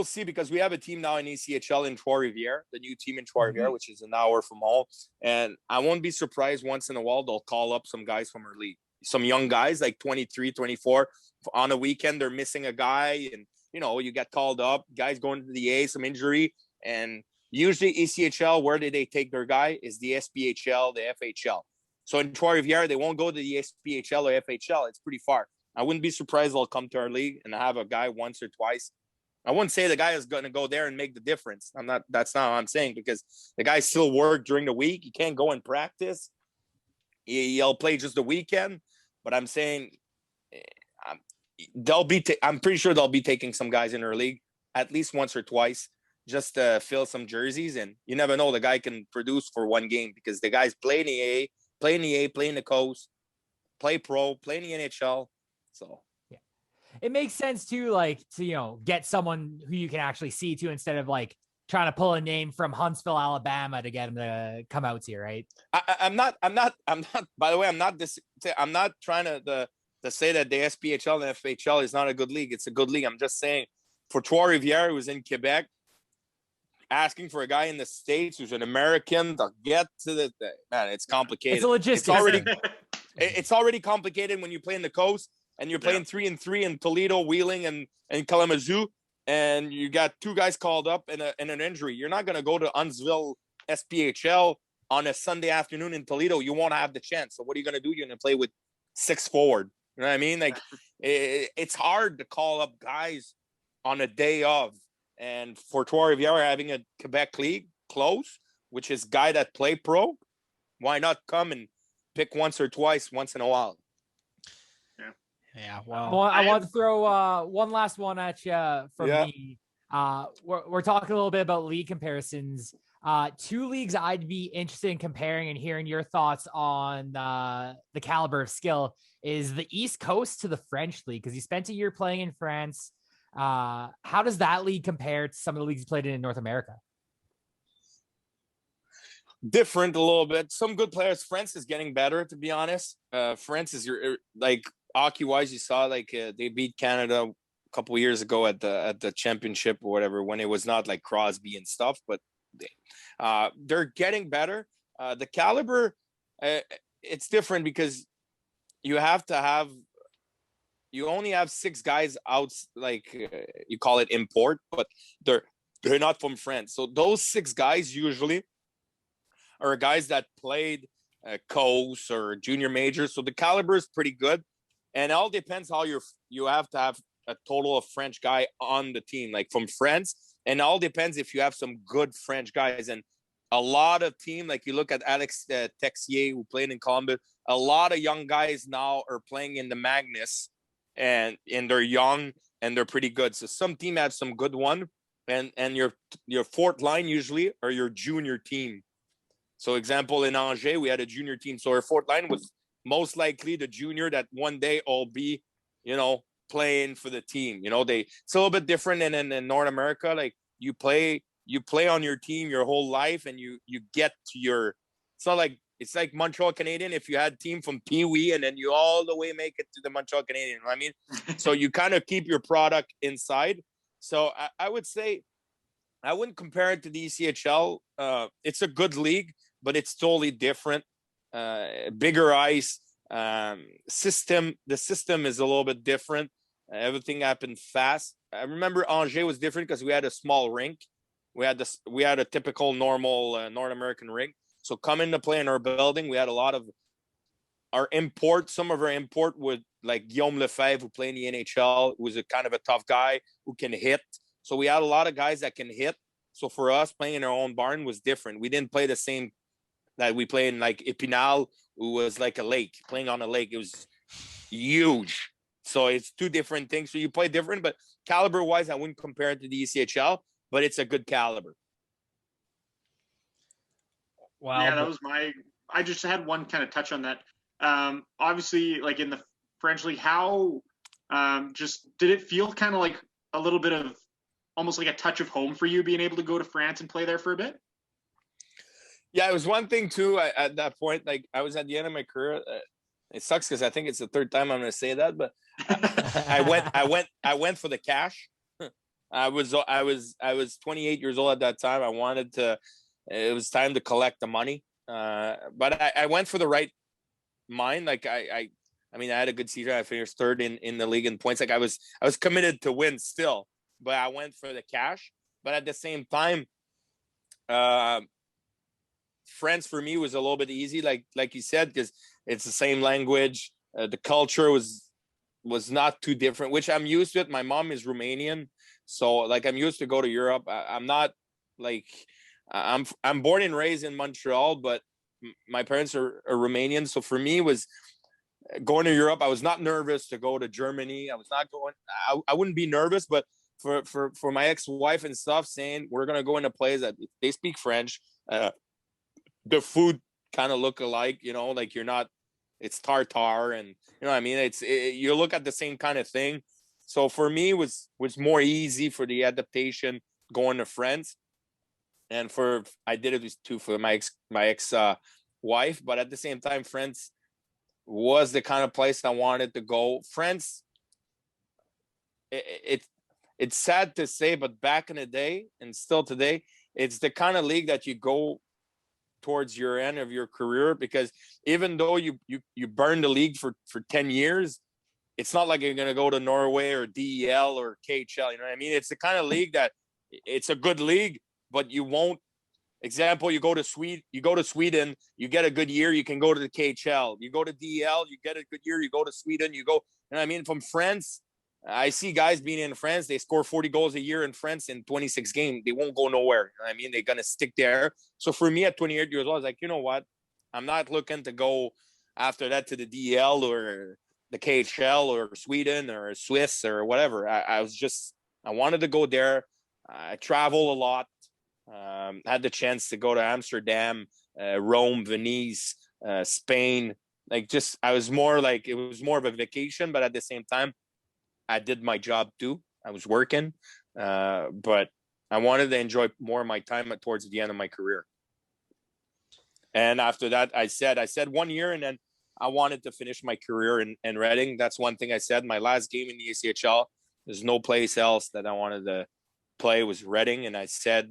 see because we have a team now in ECHL in Trois-Rivières, the new team in Trois-Rivières, which is an hour from home. And I won't be surprised once in a while they'll call up some guys from our league, some young guys like 23, 24 on a weekend. They're missing a guy, and you get called up. Guys going to the A, some injury, and usually ECHL, where do they take their guy? Is the SPHL, the FHL. So in Trois-Rivières, they won't go to the SPHL or FHL. It's pretty far. I wouldn't be surprised they'll come to our league and have a guy once or twice. I wouldn't say the guy is going to go there and make the difference. That's not what I'm saying, because the guy still work during the week. He can't go and practice. He'll play just the weekend. But I'm saying I'm pretty sure they'll be taking some guys in our league at least once or twice just to fill some jerseys. And you never know, the guy can produce for one game because the guys play in the A, play in the coast, play pro, play in the NHL. So it makes sense too, like to, get someone who you can actually see too, instead of like trying to pull a name from Huntsville, Alabama to get him to come out here. Right. I'm not, by the way, I'm not trying to say that the SPHL and FHL is not a good league. It's a good league. I'm just saying for Trois-Rivières, who was in Quebec, asking for a guy in the States who's an American to get to the man, it's complicated. It's a logistics. It's already complicated when you play in the coast. And you're playing 3-3 in Toledo, Wheeling, and Kalamazoo, and you got two guys called up and an injury. You're not going to go to Huntsville SPHL on a Sunday afternoon in Toledo. You won't have the chance. So what are you going to do? You're going to play with 6 forward. You know what I mean? Like it's hard to call up guys on a day of. And for Trois-Rivières having a Quebec league close, which is guy that play pro, why not come and pick once or twice once in a while? Yeah, well, I want to throw one last one at you from me. We're talking a little bit about league comparisons. 2 leagues I'd be interested in comparing and hearing your thoughts on the caliber of skill is the East Coast to the French league, because you spent a year playing in France. How does that league compare to some of the leagues you played in North America? Different a little bit. Some good players. France is getting better, to be honest. France is like hockey wise, you saw they beat Canada a couple of years ago at the championship or whatever, when it was not like Crosby and stuff, but they're getting better. The caliber, it's different because you only have 6 guys out, you call it import, but they're not from France. So those 6 guys usually are guys that played coast or junior majors. So the caliber is pretty good. And it all depends how you have to have a total of French guy on the team, like from France. And it all depends if you have some good French guys. And a lot of team, like you look at Alex Texier, who played in Columbus, a lot of young guys now are playing in the Magnus, and they're young and they're pretty good. So some team have some good one, and your fourth line usually are your junior team. So example, in Angers, we had a junior team. So our fourth line was most likely the junior that one day will be, playing for the team. It's a little bit different than in North America. Like you play on your team your whole life, and you get to your. It's like Montreal Canadiens. If you had team from Pee Wee and then you all the way make it to the Montreal Canadiens, you know what I mean? So you kind of keep your product inside. So I would say I wouldn't compare it to the ECHL. It's a good league, but it's totally different. Bigger ice, system. The system is a little bit different. Everything happened fast. I remember Angers was different because we had a small rink. We had a typical normal North American rink. So coming to play in our building, we had a lot of our import. Some of our import would like Guillaume Lefebvre, who played in the NHL, who was a kind of a tough guy who can hit. So we had a lot of guys that can hit. So for us, playing in our own barn was different. We didn't play the same that we played in like Épinal, who was like a lake, playing on a lake. It was huge. So it's two different things. So you play different, but caliber-wise, I wouldn't compare it to the ECHL, but it's a good caliber. Wow. Yeah, that was I just had one kind of touch on that. Obviously, like in the French league, how just did it feel kind of like a little bit of almost like a touch of home for you being able to go to France and play there for a bit? Yeah, it was one thing too. At that point, like I was at the end of my career. It sucks because I think it's the third time I'm going to say that, but I went for the cash. I was 28 years old at that time. I wanted to. It was time to collect the money, but I went for the right mind. Like I mean, I had a good season. I finished third in the league in points. Like I was committed to win still, but I went for the cash. But at the same time, France for me was a little bit easy, like you said, because it's the same language. The culture was not too different, which I'm used to it. My mom is Romanian, so like I'm used to go to Europe. I'm not like I'm born and raised in Montreal, but my parents are Romanian. So for me, was going to Europe. I was not nervous to go to Germany. I was not going. I wouldn't be nervous, but for my ex-wife and stuff, saying we're gonna go into places that they speak French. The food kind of look alike, like you're not. It's tartar, and what I mean. You look at the same kind of thing. So for me, was more easy for the adaptation going to France. And I did it too for my ex wife, but at the same time, France was the kind of place I wanted to go. France, it's sad to say, but back in the day and still today, it's the kind of league that you go towards your end of your career, because even though you burn the league for 10 years, it's not like you're going to go to Norway or DEL or KHL. You know what I mean? It's the kind of league that it's a good league, but you won't. Example, you go to Sweden, you get a good year, you can go to the KHL. You go to DL, you get a good year, you go to Sweden, you go. You know what I mean? From France, I see guys being in France, they score 40 goals a year in France in 26 games. They won't go nowhere. You know what I mean? They're going to stick there. So for me at 28 years old, I was like, you know what? I'm not looking to go after that to the DL or the KHL or Sweden or Swiss or whatever. I wanted to go there. I travel a lot. Had the chance to go to Amsterdam, Rome, Venice, Spain. I was more like, it was more of a vacation, but at the same time, I did my job too. I was working, but I wanted to enjoy more of my time towards the end of my career. And after that, I said 1 year, and then I wanted to finish my career in Reading. That's one thing I said. My last game in the ECHL, there's no place else that I wanted to play, was Reading. And I said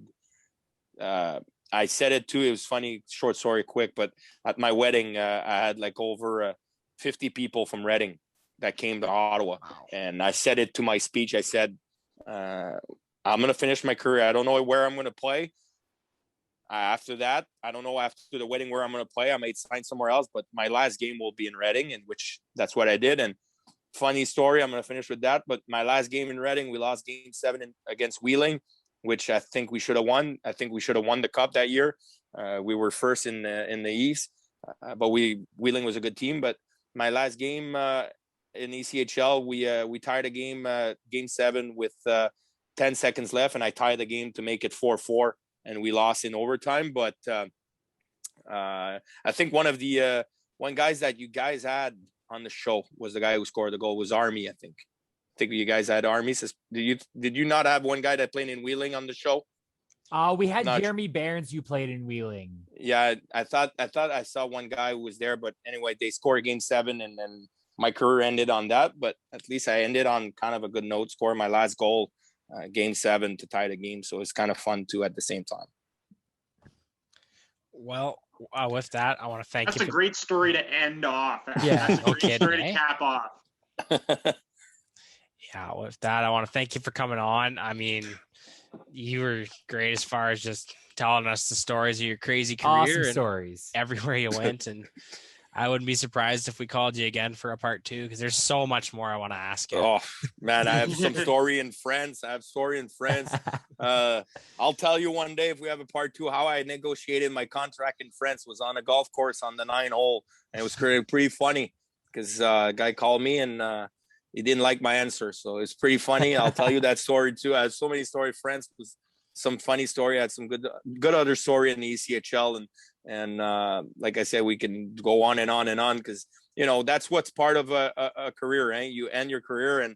it too. It was funny, short story, quick, but at my wedding, I had like over 50 people from Reading that came to Ottawa. Wow. And I said it to my speech. I said, I'm going to finish my career. I don't know where I'm going to play. After that, I don't know after the wedding where I'm going to play. I might sign somewhere else, but my last game will be in Reading, and which that's what I did. And funny story, I'm going to finish with that. But my last game in Reading, we lost Game 7 against Wheeling, which I think we should have won. I think we should have won the cup that year. We were first in the East, but Wheeling was a good team. But my last game in ECHL, we tied a game, Game 7 with 10 seconds left, and I tied the game to make it 4-4. And we lost in overtime, but I think one of the one guys that you guys had on the show was the guy who scored the goal was Army. I think you guys had Army. Did you not have one guy that played in Wheeling on the show? We had Not Jeremy Barnes, you played in Wheeling. Yeah, I thought I saw one guy who was there, but anyway, they scored game 7, and then my career ended on that. But at least I ended on kind of a good note, scoring my last goal, game 7 to tie the game. So it's kind of fun too at the same time. Well, with that, I want to thank you. That's a great story to end off. Yeah, That's a no great kidding, story eh? to cap off. Yeah, with that, I want to thank you for coming on. I mean, you were great as far as just telling us the stories of your crazy career Awesome and stories. everywhere you went. And I wouldn't be surprised if we called you again for a part 2, because there's so much more I want to ask you. Oh man, I have some story in France. I'll tell you one day if we have a part 2 how I negotiated my contract in France. Was on a golf course on the 9 hole, and it was pretty funny because a guy called me and he didn't like my answer, so it's pretty funny. I'll tell you that story too. I have so many stories. France was some funny story. I had some good other story in the ECHL, and like I said, we can go on and on because that's what's part of a career, right? You end your career and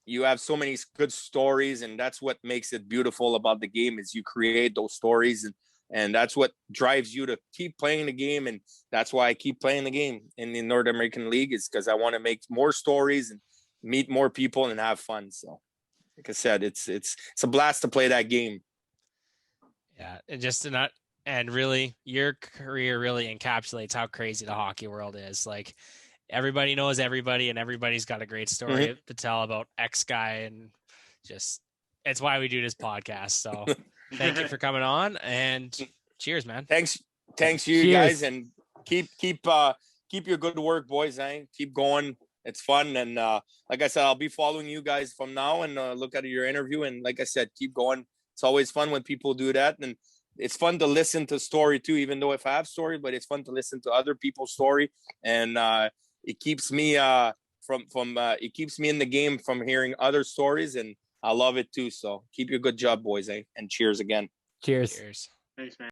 you have so many good stories, and that's what makes it beautiful about the game is you create those stories, and that's what drives you to keep playing the game. And that's why I keep playing the game in the North American League, is because I want to make more stories and meet more people and have fun. So like I said, it's a blast to play that game. Yeah, and really, your career really encapsulates how crazy the hockey world is. Like, everybody knows everybody, and everybody's got a great story to tell about X guy, and just it's why we do this podcast. So thank you for coming on, and cheers, man. Thanks you Cheers. guys, and keep your good work, boys. Keep going. It's fun, and like I said, I'll be following you guys from now and look at your interview. And like I said, keep going. It's always fun when people do that, and it's fun to listen to story too. Even though if I have story, but it's fun to listen to other people's story, and it keeps me it keeps me in the game from hearing other stories, and I love it too. So keep your good job, boys, and cheers again. Cheers. Cheers. Thanks, man.